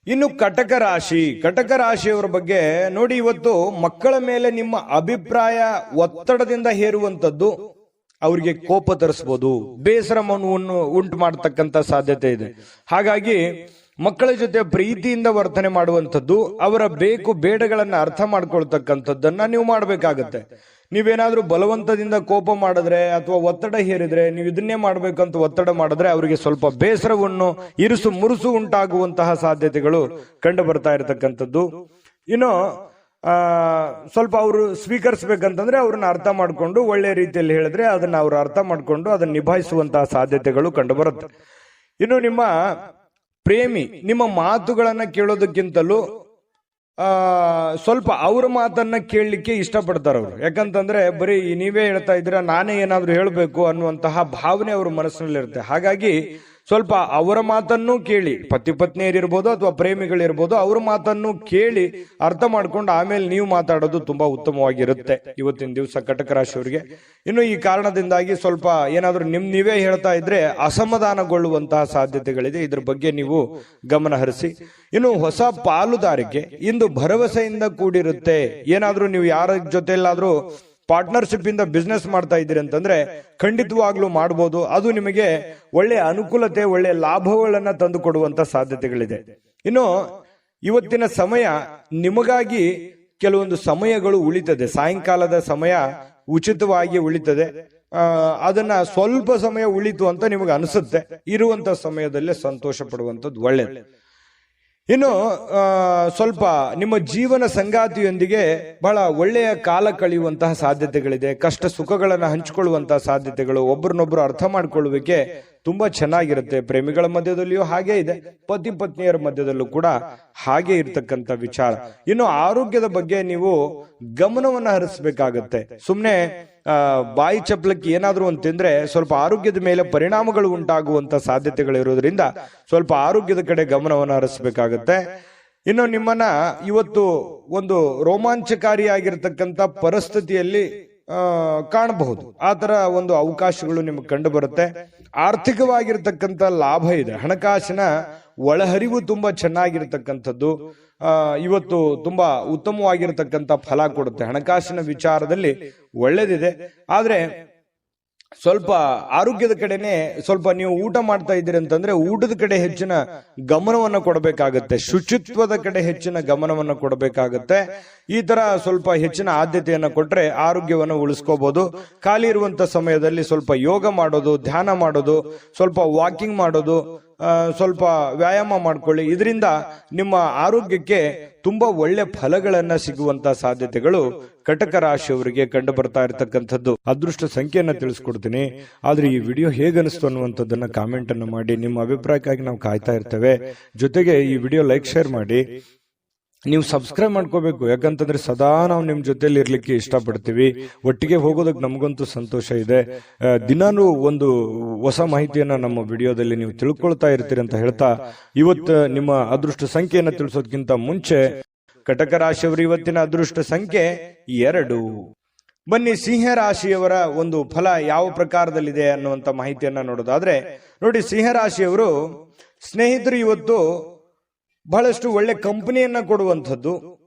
ಇನ್ನು ಕಟಕ ರಾಶಿಯವರ ಬಗ್ಗೆ ನೋಡಿ. ಇವತ್ತು ಮಕ್ಕಳ ಮೇಲೆ ನಿಮ್ಮ ಅಭಿಪ್ರಾಯ ಒತ್ತಡದಿಂದ ಹೇರುವಂತದ್ದು ಅವರಿಗೆ ಕೋಪ ತರಿಸಬಹುದು, ಬೇಸರವನ್ನು ಉಂಟು ಮಾಡತಕ್ಕಂತ ಸಾಧ್ಯತೆ ಇದೆ. ಹಾಗಾಗಿ ಮಕ್ಕಳ ಜೊತೆ ಪ್ರೀತಿಯಿಂದ ವರ್ತನೆ ಮಾಡುವಂಥದ್ದು, ಅವರ ಬೇಕು ಬೇಡಗಳನ್ನ ಅರ್ಥ ಮಾಡ್ಕೊಳ್ತಕ್ಕಂಥದ್ದನ್ನ ನೀವು ಮಾಡಬೇಕಾಗತ್ತೆ. ನೀವೇನಾದ್ರೂ ಬಲವಂತದಿಂದ ಕೋಪ ಮಾಡಿದ್ರೆ ಅಥವಾ ಒತ್ತಡ ಹೇರಿದ್ರೆ, ನೀವು ಇದನ್ನೇ ಮಾಡ್ಬೇಕಂತ ಒತ್ತಡ ಮಾಡಿದ್ರೆ ಅವರಿಗೆ ಸ್ವಲ್ಪ ಬೇಸರವನ್ನು ಇರುಸು ಮುರುಸು ಉಂಟಾಗುವಂತಹ ಸಾಧ್ಯತೆಗಳು ಕಂಡು ಬರ್ತಾ ಇರತಕ್ಕಂಥದ್ದು. ಇನ್ನು ಸ್ವಲ್ಪ ಅವರು ಸ್ವೀಕರಿಸಬೇಕಂತಂದ್ರೆ ಅವ್ರನ್ನ ಅರ್ಥ ಮಾಡ್ಕೊಂಡು ಒಳ್ಳೆ ರೀತಿಯಲ್ಲಿ ಹೇಳಿದ್ರೆ ಅದನ್ನ ಅವರು ಅರ್ಥ ಮಾಡ್ಕೊಂಡು ಅದನ್ನ ನಿಭಾಯಿಸುವಂತಹ ಸಾಧ್ಯತೆಗಳು ಕಂಡು ಬರುತ್ತೆ. ಇನ್ನು ನಿಮ್ಮ ಪ್ರೇಮಿ ನಿಮ್ಮ ಮಾತುಗಳನ್ನ ಕೇಳೋದಕ್ಕಿಂತಲೂ ಸ್ವಲ್ಪ ಅವ್ರ ಮಾತನ್ನ ಕೇಳಲಿಕ್ಕೆ ಇಷ್ಟಪಡ್ತಾರೆ ಅವರು. ಯಾಕಂತಂದ್ರೆ ಬರೀ ನೀವೇ ಹೇಳ್ತಾ ಇದ್ದೀರಾ, ನಾನೇ ಏನಾದ್ರೂ ಹೇಳ್ಬೇಕು ಅನ್ನುವಂತಹ ಭಾವನೆ ಅವ್ರ ಮನಸ್ಸಿನಲ್ಲಿರುತ್ತೆ. ಹಾಗಾಗಿ ಸ್ವಲ್ಪ ಅವರ ಮಾತನ್ನು ಕೇಳಿ, ಪತಿ ಪತ್ನಿಯರಿರ್ಬೋದು ಅಥವಾ ಪ್ರೇಮಿಗಳಿರ್ಬೋದು, ಅವ್ರ ಮಾತನ್ನು ಕೇಳಿ ಅರ್ಥ ಮಾಡ್ಕೊಂಡು ಆಮೇಲೆ ನೀವು ಮಾತಾಡೋದು ತುಂಬಾ ಉತ್ತಮವಾಗಿರುತ್ತೆ ಇವತ್ತಿನ ದಿವಸ ಕಟಕ ರಾಶಿಯವರಿಗೆ. ಇನ್ನು ಈ ಕಾರಣದಿಂದಾಗಿ ಸ್ವಲ್ಪ ಏನಾದ್ರೂ ನೀವೇ ಹೇಳ್ತಾ ಇದ್ರೆ ಅಸಮಾಧಾನಗೊಳ್ಳುವಂತಹ ಸಾಧ್ಯತೆಗಳಿದೆ. ಇದ್ರ ಬಗ್ಗೆ ನೀವು ಗಮನ ಹರಿಸಿ. ಇನ್ನು ಹೊಸ ಪಾಲುದಾರಿಕೆ ಇಂದು ಭರವಸೆಯಿಂದ ಕೂಡಿರುತ್ತೆ. ಏನಾದ್ರೂ ನೀವು ಯಾರ ಜೊತೆಲ್ಲಾದ್ರೂ ಪಾರ್ಟ್ನರ್ಶಿಪ್ ಇಂದ ಬಿಸ್ನೆಸ್ ಮಾಡ್ತಾ ಇದ್ದೀರಿ ಅಂತಂದ್ರೆ ಖಂಡಿತವಾಗ್ಲೂ ಮಾಡಬಹುದು. ಅದು ನಿಮಗೆ ಒಳ್ಳೆ ಅನುಕೂಲತೆ, ಒಳ್ಳೆ ಲಾಭಗಳನ್ನ ತಂದು ಕೊಡುವಂತ ಸಾಧ್ಯತೆಗಳಿದೆ. ಇನ್ನು ಇವತ್ತಿನ ಸಮಯ ನಿಮಗಾಗಿ ಕೆಲವೊಂದು ಸಮಯಗಳು ಉಳಿತದೆ. ಸಾಯಂಕಾಲದ ಸಮಯ ಉಚಿತವಾಗಿ ಉಳಿತದೆ. ಅದನ್ನ ಸ್ವಲ್ಪ ಸಮಯ ಉಳಿತು ಅಂತ ನಿಮಗೆ ಅನಿಸುತ್ತೆ. ಇರುವಂತ ಸಮಯದಲ್ಲೇ ಸಂತೋಷ ಪಡುವಂಥದ್ದು ಒಳ್ಳೆಯದು. ಇನ್ನು ಸ್ವಲ್ಪ ನಿಮ್ಮ ಜೀವನ ಸಂಗಾತಿಯೊಂದಿಗೆ ಬಹಳ ಒಳ್ಳೆಯ ಕಾಲ ಕಳೆಯುವಂತಹ ಸಾಧ್ಯತೆಗಳಿದೆ. ಕಷ್ಟ ಸುಖಗಳನ್ನು ಹಂಚಿಕೊಳ್ಳುವಂತಹ ಸಾಧ್ಯತೆಗಳು, ಒಬ್ಬರನ್ನೊಬ್ಬರು ಅರ್ಥ ಮಾಡ್ಕೊಳ್ಳುವಿಕೆ ತುಂಬಾ ಚೆನ್ನಾಗಿರುತ್ತೆ. ಪ್ರೇಮಿಗಳ ಮಧ್ಯದಲ್ಲಿಯೂ ಹಾಗೆ ಇದೆ, ಪತಿ ಪತ್ನಿಯರ ಮಧ್ಯದಲ್ಲೂ ಕೂಡ ಹಾಗೆ ಇರ್ತಕ್ಕಂಥ ವಿಚಾರ. ಇನ್ನು ಆರೋಗ್ಯದ ಬಗ್ಗೆ ನೀವು ಗಮನವನ್ನ ಹರಿಸಬೇಕಾಗತ್ತೆ. ಸುಮ್ನೆ ಬಾಯಿ ಚಪ್ಪಲಕ್ಕೆ ಏನಾದ್ರೂ ಒಂದು ತಿಂದ್ರೆ ಸ್ವಲ್ಪ ಆರೋಗ್ಯದ ಮೇಲೆ ಪರಿಣಾಮಗಳು ಉಂಟಾಗುವಂತ ಸಾಧ್ಯತೆಗಳಿರೋದ್ರಿಂದ ಸ್ವಲ್ಪ ಆರೋಗ್ಯದ ಕಡೆ ಗಮನವನ್ನು ಹರಿಸಬೇಕಾಗತ್ತೆ. ಇನ್ನು ನಿಮ್ಮನ್ನ ಇವತ್ತು ಒಂದು ರೋಮಾಂಚಕಾರಿಯಾಗಿರ್ತಕ್ಕಂಥ ಪರಿಸ್ಥಿತಿಯಲ್ಲಿ ಕಾಣಬಹುದು. ಆ ತರ ಒಂದು ಅವಕಾಶಗಳು ನಿಮಗೆ ಕಂಡು ಬರುತ್ತೆ. ಆರ್ಥಿಕವಾಗಿರ್ತಕ್ಕಂಥ ಲಾಭ ಇದೆ. ಹಣಕಾಸಿನ ಒಳಹರಿವು ತುಂಬಾ ಚೆನ್ನಾಗಿರ್ತಕ್ಕಂಥದ್ದು ಇವತ್ತು ತುಂಬಾ ಉತ್ತಮವಾಗಿರ್ತಕ್ಕಂಥ ಫಲ ಕೊಡುತ್ತೆ. ಹಣಕಾಸಿನ ವಿಚಾರದಲ್ಲಿ ಒಳ್ಳೇದಿದೆ. ಆದ್ರೆ ಸ್ವಲ್ಪ ಆರೋಗ್ಯದ ಕಡೆನೆ ಸ್ವಲ್ಪ ನೀವು ಊಟ ಮಾಡ್ತಾ ಇದ್ದೀರಿ ಅಂತಂದ್ರೆ ಊಟದ ಕಡೆ ಹೆಚ್ಚಿನ ಗಮನವನ್ನ ಕೊಡಬೇಕಾಗತ್ತೆ. ಶುಚಿತ್ವದ ಕಡೆ ಹೆಚ್ಚಿನ ಗಮನವನ್ನ ಕೊಡಬೇಕಾಗತ್ತೆ. ಈ ತರ ಸ್ವಲ್ಪ ಹೆಚ್ಚಿನ ಆದ್ಯತೆಯನ್ನ ಕೊಟ್ರೆ ಆರೋಗ್ಯವನ್ನು ಉಳಿಸ್ಕೋಬಹುದು. ಖಾಲಿ ಇರುವಂತ ಸಮಯದಲ್ಲಿ ಸ್ವಲ್ಪ ಯೋಗ ಮಾಡೋದು, ಧ್ಯಾನ ಮಾಡೋದು, ಸ್ವಲ್ಪ ವಾಕಿಂಗ್ ಮಾಡೋದು, ಸ್ವಲ್ಪ ವ್ಯಾಯಾಮ ಮಾಡ್ಕೊಳ್ಳಿ. ಇದರಿಂದ ನಿಮ್ಮ ಆರೋಗ್ಯಕ್ಕೆ ತುಂಬಾ ಒಳ್ಳೆ ಫಲಗಳನ್ನ ಸಿಗುವಂತ ಸಾಧ್ಯತೆಗಳು ಕಟಕ ರಾಶಿಯವರಿಗೆ ಕಂಡು ಬರ್ತಾ ಇರತಕ್ಕಂಥದ್ದು. ಅದೃಷ್ಟ ಸಂಖ್ಯೆಯನ್ನ ತಿಳಿಸ್ಕೊಡ್ತೀನಿ. ಆದ್ರೆ ಈ ವಿಡಿಯೋ ಹೇಗನಿಸ್ತು ಅನ್ನುವಂಥದ್ದನ್ನ ಕಾಮೆಂಟ್ ಅನ್ನು ಮಾಡಿ. ನಿಮ್ಮ ಅಭಿಪ್ರಾಯಕ್ಕಾಗಿ ನಾವು ಕಾಯ್ತಾ ಇರ್ತೇವೆ. ಜೊತೆಗೆ ಈ ವಿಡಿಯೋ ಲೈಕ್ ಶೇರ್ ಮಾಡಿ. ನೀವು ಸಬ್ಸ್ಕ್ರೈಬ್ ಮಾಡ್ಕೋಬೇಕು, ಯಾಕಂತಂದ್ರೆ ಸದಾ ನಾವು ನಿಮ್ ಜೊತೆಲಿ ಇರ್ಲಿಕ್ಕೆ ಇಷ್ಟಪಡ್ತೀವಿ. ಒಟ್ಟಿಗೆ ಹೋಗೋದಕ್ಕೆ ನಮಗಂತೂ ಸಂತೋಷ ಇದೆ. ದಿನಾನು ಒಂದು ಹೊಸ ಮಾಹಿತಿಯನ್ನ ನಮ್ಮ ವಿಡಿಯೋದಲ್ಲಿ ನೀವು ತಿಳ್ಕೊಳ್ತಾ ಇರ್ತೀರಿ ಅಂತ ಹೇಳ್ತಾ, ಇವತ್ತು ನಿಮ್ಮ ಅದೃಷ್ಟ ಸಂಖ್ಯೆಯನ್ನ ತಿಳಿಸೋದಕ್ಕಿಂತ ಮುಂಚೆ ಕಟಕ ರಾಶಿಯವರು ಇವತ್ತಿನ ಅದೃಷ್ಟ ಸಂಖ್ಯೆ 2. ಬನ್ನಿ ಸಿಂಹ ರಾಶಿಯವರ ಒಂದು ಫಲ ಯಾವ ಪ್ರಕಾರದಲ್ಲಿದೆ ಅನ್ನುವಂತ ಮಾಹಿತಿಯನ್ನ ನೋಡೋದಾದ್ರೆ ನೋಡಿ, ಸಿಂಹ ರಾಶಿಯವರು ಸ್ನೇಹಿತರು ಇವತ್ತು ಬಹಳಷ್ಟು ಒಳ್ಳೆ ಕಂಪನಿಯನ್ನ ಕೊಡುವಂಥದ್ದು,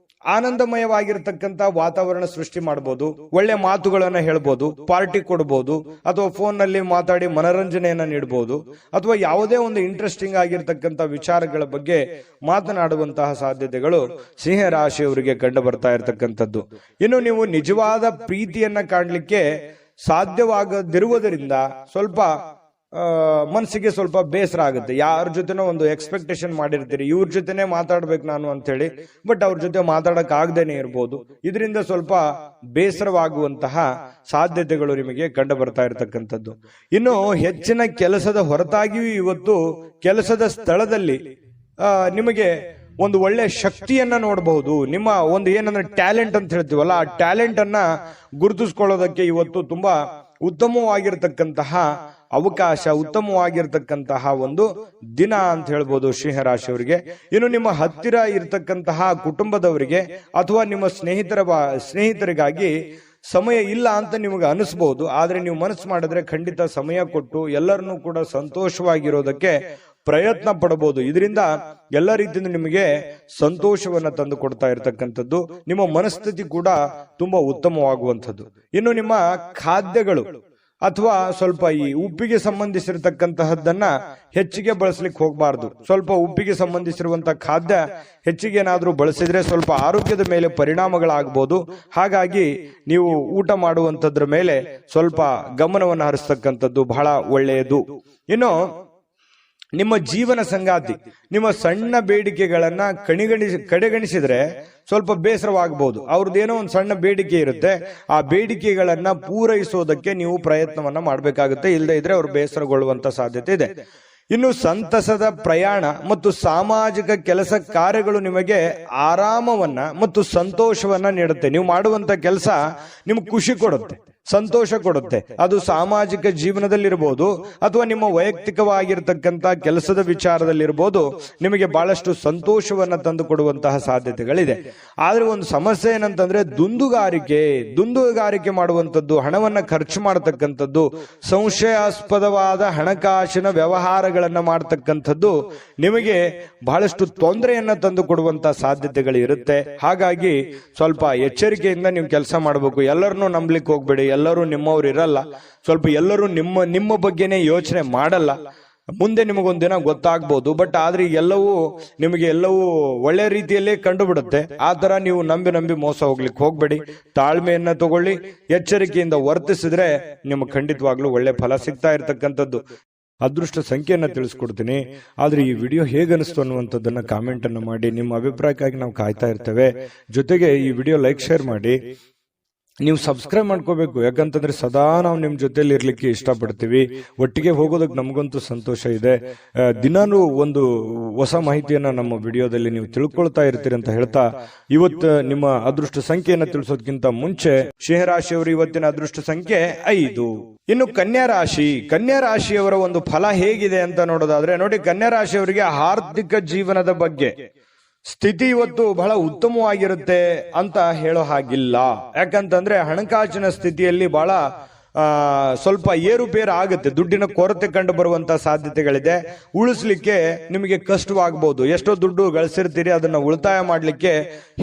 ಆನಂದಮಯವಾಗಿರ್ತಕ್ಕಂಥ ವಾತಾವರಣ ಸೃಷ್ಟಿ ಮಾಡಬಹುದು, ಒಳ್ಳೆ ಮಾತುಗಳನ್ನ ಹೇಳ್ಬೋದು, ಪಾರ್ಟಿ ಕೊಡಬಹುದು, ಅಥವಾ ಫೋನ್ ನಲ್ಲಿ ಮಾತಾಡಿ ಮನರಂಜನೆಯನ್ನ ನೀಡಬಹುದು, ಅಥವಾ ಯಾವುದೇ ಒಂದು ಇಂಟ್ರೆಸ್ಟಿಂಗ್ ಆಗಿರ್ತಕ್ಕಂಥ ವಿಚಾರಗಳ ಬಗ್ಗೆ ಮಾತನಾಡುವಂತಹ ಸಾಧ್ಯತೆಗಳು ಸಿಂಹ ರಾಶಿಯವರಿಗೆ ಕಂಡು ಬರ್ತಾ ಇರತಕ್ಕಂಥದ್ದು. ಇನ್ನು ನೀವು ನಿಜವಾದ ಪ್ರೀತಿಯನ್ನ ಕಾಣಲಿಕ್ಕೆ ಸಾಧ್ಯವಾಗದಿರುವುದರಿಂದ ಸ್ವಲ್ಪ ಮನಸ್ಸಿಗೆ ಸ್ವಲ್ಪ ಬೇಸರ ಆಗುತ್ತೆ. ಯಾರ ಜೊತೆನೋ ಒಂದು ಎಕ್ಸ್ಪೆಕ್ಟೇಷನ್ ಮಾಡಿರ್ತೀರಿ, ಇವ್ರ ಜೊತೆನೆ ಮಾತಾಡ್ಬೇಕು ನಾನು ಅಂತ ಹೇಳಿ, ಬಟ್ ಅವ್ರ ಜೊತೆ ಮಾತಾಡಕ್ ಆಗದೇನೆ ಇರ್ಬೋದು. ಇದರಿಂದ ಸ್ವಲ್ಪ ಬೇಸರವಾಗುವಂತಹ ಸಾಧ್ಯತೆಗಳು ನಿಮಗೆ ಕಂಡು ಬರ್ತಾ ಇರತಕ್ಕಂಥದ್ದು. ಇನ್ನು ಹೆಚ್ಚಿನ ಕೆಲಸದ ಹೊರತಾಗಿಯೂ ಇವತ್ತು ಕೆಲಸದ ಸ್ಥಳದಲ್ಲಿ ನಿಮಗೆ ಒಂದು ಒಳ್ಳೆ ಶಕ್ತಿಯನ್ನ ನೋಡಬಹುದು. ನಿಮ್ಮ ಒಂದು ಏನಂದ್ರೆ ಟ್ಯಾಲೆಂಟ್ ಅಂತ ಹೇಳ್ತೀವಲ್ಲ, ಆ ಟ್ಯಾಲೆಂಟ್ ಅನ್ನ ಗುರುತಿಸ್ಕೊಳ್ಳೋದಕ್ಕೆ ಇವತ್ತು ತುಂಬಾ ಉತ್ತಮವಾಗಿರ್ತಕ್ಕಂತಹ ಅವಕಾಶ, ಉತ್ತಮವಾಗಿರ್ತಕ್ಕಂತಹ ಒಂದು ದಿನ ಅಂತ ಹೇಳ್ಬೋದು ಸಿಂಹರಾಶಿಯವರಿಗೆ. ಇನ್ನು ನಿಮ್ಮ ಹತ್ತಿರ ಇರತಕ್ಕಂತಹ ಕುಟುಂಬದವರಿಗೆ ಅಥವಾ ನಿಮ್ಮ ಸ್ನೇಹಿತರಿಗಾಗಿ ಸಮಯ ಇಲ್ಲ ಅಂತ ನಿಮಗೆ ಅನಿಸ್ಬಹುದು. ಆದ್ರೆ ನೀವು ಮನಸ್ಸು ಮಾಡಿದ್ರೆ ಖಂಡಿತ ಸಮಯ ಕೊಟ್ಟು ಎಲ್ಲರನ್ನೂ ಕೂಡ ಸಂತೋಷವಾಗಿರೋದಕ್ಕೆ ಪ್ರಯತ್ನ ಪಡಬಹುದು. ಇದರಿಂದ ಎಲ್ಲ ರೀತಿಯಿಂದ ನಿಮಗೆ ಸಂತೋಷವನ್ನ ತಂದು ಕೊಡ್ತಾ ಇರತಕ್ಕಂಥದ್ದು. ನಿಮ್ಮ ಮನಸ್ಥಿತಿ ಕೂಡ ತುಂಬಾ ಉತ್ತಮವಾಗುವಂಥದ್ದು. ಇನ್ನು ನಿಮ್ಮ ಖಾದ್ಯಗಳು ಅಥವಾ ಸ್ವಲ್ಪ ಈ ಉಪ್ಪಿಗೆ ಸಂಬಂಧಿಸಿರತಕ್ಕಂತಹದ್ದನ್ನ ಹೆಚ್ಚಿಗೆ ಬಳಸಲಿಕ್ಕೆ ಹೋಗಬಾರ್ದು. ಸ್ವಲ್ಪ ಉಪ್ಪಿಗೆ ಸಂಬಂಧಿಸಿರುವಂತಹ ಖಾದ್ಯ ಹೆಚ್ಚಿಗೆ ಏನಾದ್ರೂ ಬಳಸಿದ್ರೆ ಸ್ವಲ್ಪ ಆರೋಗ್ಯದ ಮೇಲೆ ಪರಿಣಾಮಗಳಾಗಬಹುದು. ಹಾಗಾಗಿ ನೀವು ಊಟ ಮಾಡುವಂತದ್ರ ಮೇಲೆ ಸ್ವಲ್ಪ ಗಮನವನ್ನು ಹರಿಸ್ತಕ್ಕಂಥದ್ದು ಬಹಳ ಒಳ್ಳೆಯದು. ಇನ್ನು ನಿಮ್ಮ ಜೀವನ ಸಂಗಾತಿ ನಿಮ್ಮ ಸಣ್ಣ ಬೇಡಿಕೆಗಳನ್ನ ಕಡೆಗಣಿಸಿದ್ರೆ ಸ್ವಲ್ಪ ಬೇಸರವಾಗಬಹುದು. ಅವ್ರದ್ದೇನೋ ಒಂದು ಸಣ್ಣ ಬೇಡಿಕೆ ಇರುತ್ತೆ, ಆ ಬೇಡಿಕೆಗಳನ್ನ ಪೂರೈಸೋದಕ್ಕೆ ನೀವು ಪ್ರಯತ್ನವನ್ನ ಮಾಡಬೇಕಾಗುತ್ತೆ. ಇಲ್ಲದೆ ಇದ್ರೆ ಅವ್ರು ಬೇಸರಗೊಳ್ಳುವಂತ ಸಾಧ್ಯತೆ ಇದೆ. ಇನ್ನು ಸಂತಸದ ಪ್ರಯಾಣ ಮತ್ತು ಸಾಮಾಜಿಕ ಕೆಲಸ ಕಾರ್ಯಗಳು ನಿಮಗೆ ಆರಾಮವನ್ನ ಮತ್ತು ಸಂತೋಷವನ್ನ ನೀಡುತ್ತೆ. ನೀವು ಮಾಡುವಂತ ಕೆಲಸ ನಿಮ್ಗೆ ಖುಷಿ ಕೊಡುತ್ತೆ, ಸಂತೋಷ ಕೊಡುತ್ತೆ. ಅದು ಸಾಮಾಜಿಕ ಜೀವನದಲ್ಲಿರ್ಬೋದು ಅಥವಾ ನಿಮ್ಮ ವೈಯಕ್ತಿಕವಾಗಿರ್ತಕ್ಕಂಥ ಕೆಲಸದ ವಿಚಾರದಲ್ಲಿರ್ಬೋದು, ನಿಮಗೆ ಬಹಳಷ್ಟು ಸಂತೋಷವನ್ನ ತಂದು ಕೊಡುವಂತಹ ಸಾಧ್ಯತೆಗಳಿದೆ. ಆದ್ರೆ ಒಂದು ಸಮಸ್ಯೆ ಏನಂತಂದ್ರೆ ದುಂದುಗಾರಿಕೆ ಮಾಡುವಂಥದ್ದು, ಹಣವನ್ನ ಖರ್ಚು ಮಾಡತಕ್ಕಂಥದ್ದು, ಸಂಶಯಾಸ್ಪದವಾದ ಹಣಕಾಸಿನ ವ್ಯವಹಾರಗಳನ್ನ ಮಾಡತಕ್ಕಂಥದ್ದು ನಿಮಗೆ ಬಹಳಷ್ಟು ತೊಂದರೆಯನ್ನ ತಂದು ಕೊಡುವಂತಹ ಸಾಧ್ಯತೆಗಳು ಇರುತ್ತೆ. ಹಾಗಾಗಿ ಸ್ವಲ್ಪ ಎಚ್ಚರಿಕೆಯಿಂದ ನೀವು ಕೆಲಸ ಮಾಡಬೇಕು. ಎಲ್ಲರನ್ನೂ ನಂಬಲಿಕ್ಕೆ ಹೋಗ್ಬೇಡಿ. ಎಲ್ಲರೂ ನಿಮ್ಮವ್ರು ಇರಲ್ಲ. ಸ್ವಲ್ಪ ಎಲ್ಲರೂ ನಿಮ್ಮ ಬಗ್ಗೆನೇ ಯೋಚನೆ ಮಾಡಲ್ಲ. ಮುಂದೆ ನಿಮಗೊಂದಿನ ಗೊತ್ತಾಗ್ಬೋದು. ಬಟ್ ಆದ್ರೆ ಎಲ್ಲವೂ ಒಳ್ಳೆ ರೀತಿಯಲ್ಲೇ ಕಂಡು ಬಿಡುತ್ತೆ. ಆ ತರ ನೀವು ನಂಬಿ ಮೋಸ ಹೋಗ್ಲಿಕ್ಕೆ ಹೋಗ್ಬೇಡಿ. ತಾಳ್ಮೆಯನ್ನ ತಗೊಳ್ಳಿ, ಎಚ್ಚರಿಕೆಯಿಂದ ವರ್ತಿಸಿದ್ರೆ ನಿಮ್ಗೆ ಖಂಡಿತವಾಗ್ಲೂ ಒಳ್ಳೆ ಫಲ ಸಿಗ್ತಾ ಇರ್ತಕ್ಕಂಥದ್ದು. ಅದೃಷ್ಟ ಸಂಖ್ಯೆಯನ್ನ ತಿಳಿಸ್ಕೊಡ್ತೀನಿ. ಆದ್ರೆ ಈ ವಿಡಿಯೋ ಹೇಗನಿಸ್ತು ಅನ್ನುವಂಥದ್ದನ್ನ ಕಾಮೆಂಟ್ ಅನ್ನು ಮಾಡಿ. ನಿಮ್ಮ ಅಭಿಪ್ರಾಯಕ್ಕಾಗಿ ನಾವು ಕಾಯ್ತಾ ಇರ್ತೇವೆ. ಜೊತೆಗೆ ಈ ವಿಡಿಯೋ ಲೈಕ್, ಶೇರ್ ಮಾಡಿ. ನೀವು ಸಬ್ಸ್ಕ್ರೈಬ್ ಮಾಡ್ಕೋಬೇಕು. ಯಾಕಂತಂದ್ರೆ ಸದಾ ನಾವು ನಿಮ್ ಜೊತೆಲಿ ಇರ್ಲಿಕ್ಕೆ ಇಷ್ಟಪಡ್ತೀವಿ. ಒಟ್ಟಿಗೆ ಹೋಗೋದಕ್ಕೆ ನಮಗಂತೂ ಸಂತೋಷ ಇದೆ. ದಿನಾನು ಒಂದು ಹೊಸ ಮಾಹಿತಿಯನ್ನ ನಮ್ಮ ವಿಡಿಯೋದಲ್ಲಿ ನೀವು ತಿಳ್ಕೊಳ್ತಾ ಇರ್ತೀರಿ ಅಂತ ಹೇಳ್ತಾ, ಇವತ್ತು ನಿಮ್ಮ ಅದೃಷ್ಟ ಸಂಖ್ಯೆಯನ್ನ ತಿಳಿಸೋದಕ್ಕಿಂತ ಮುಂಚೆ ಸಿಂಹರಾಶಿಯವರು ಇವತ್ತಿನ ಅದೃಷ್ಟ ಸಂಖ್ಯೆ 5. ಇನ್ನು ಕನ್ಯಾ ರಾಶಿಯವರ ಒಂದು ಫಲ ಹೇಗಿದೆ ಅಂತ ನೋಡೋದಾದ್ರೆ, ನೋಡಿ, ಕನ್ಯಾ ರಾಶಿಯವರಿಗೆ ಆರ್ಥಿಕ ಜೀವನದ ಬಗ್ಗೆ ಸ್ಥಿತಿ ಇವತ್ತು ಬಹಳ ಉತ್ತಮವಾಗಿರುತ್ತೆ ಅಂತ ಹೇಳೋ ಹಾಗಿಲ್ಲ. ಯಾಕಂತಂದ್ರೆ ಹಣಕಾಸಿನ ಸ್ಥಿತಿಯಲ್ಲಿ ಬಹಳ ಸ್ವಲ್ಪ ಏರುಪೇರು ಆಗುತ್ತೆ. ದುಡ್ಡಿನ ಕೊರತೆ ಕಂಡು ಬರುವಂತಹ ಸಾಧ್ಯತೆಗಳಿದೆ. ಉಳಿಸ್ಲಿಕ್ಕೆ ನಿಮಗೆ ಕಷ್ಟವಾಗಬಹುದು. ಎಷ್ಟೋ ದುಡ್ಡು ಗಳಿಸಿರ್ತೀರಿ, ಅದನ್ನ ಉಳಿತಾಯ ಮಾಡ್ಲಿಕ್ಕೆ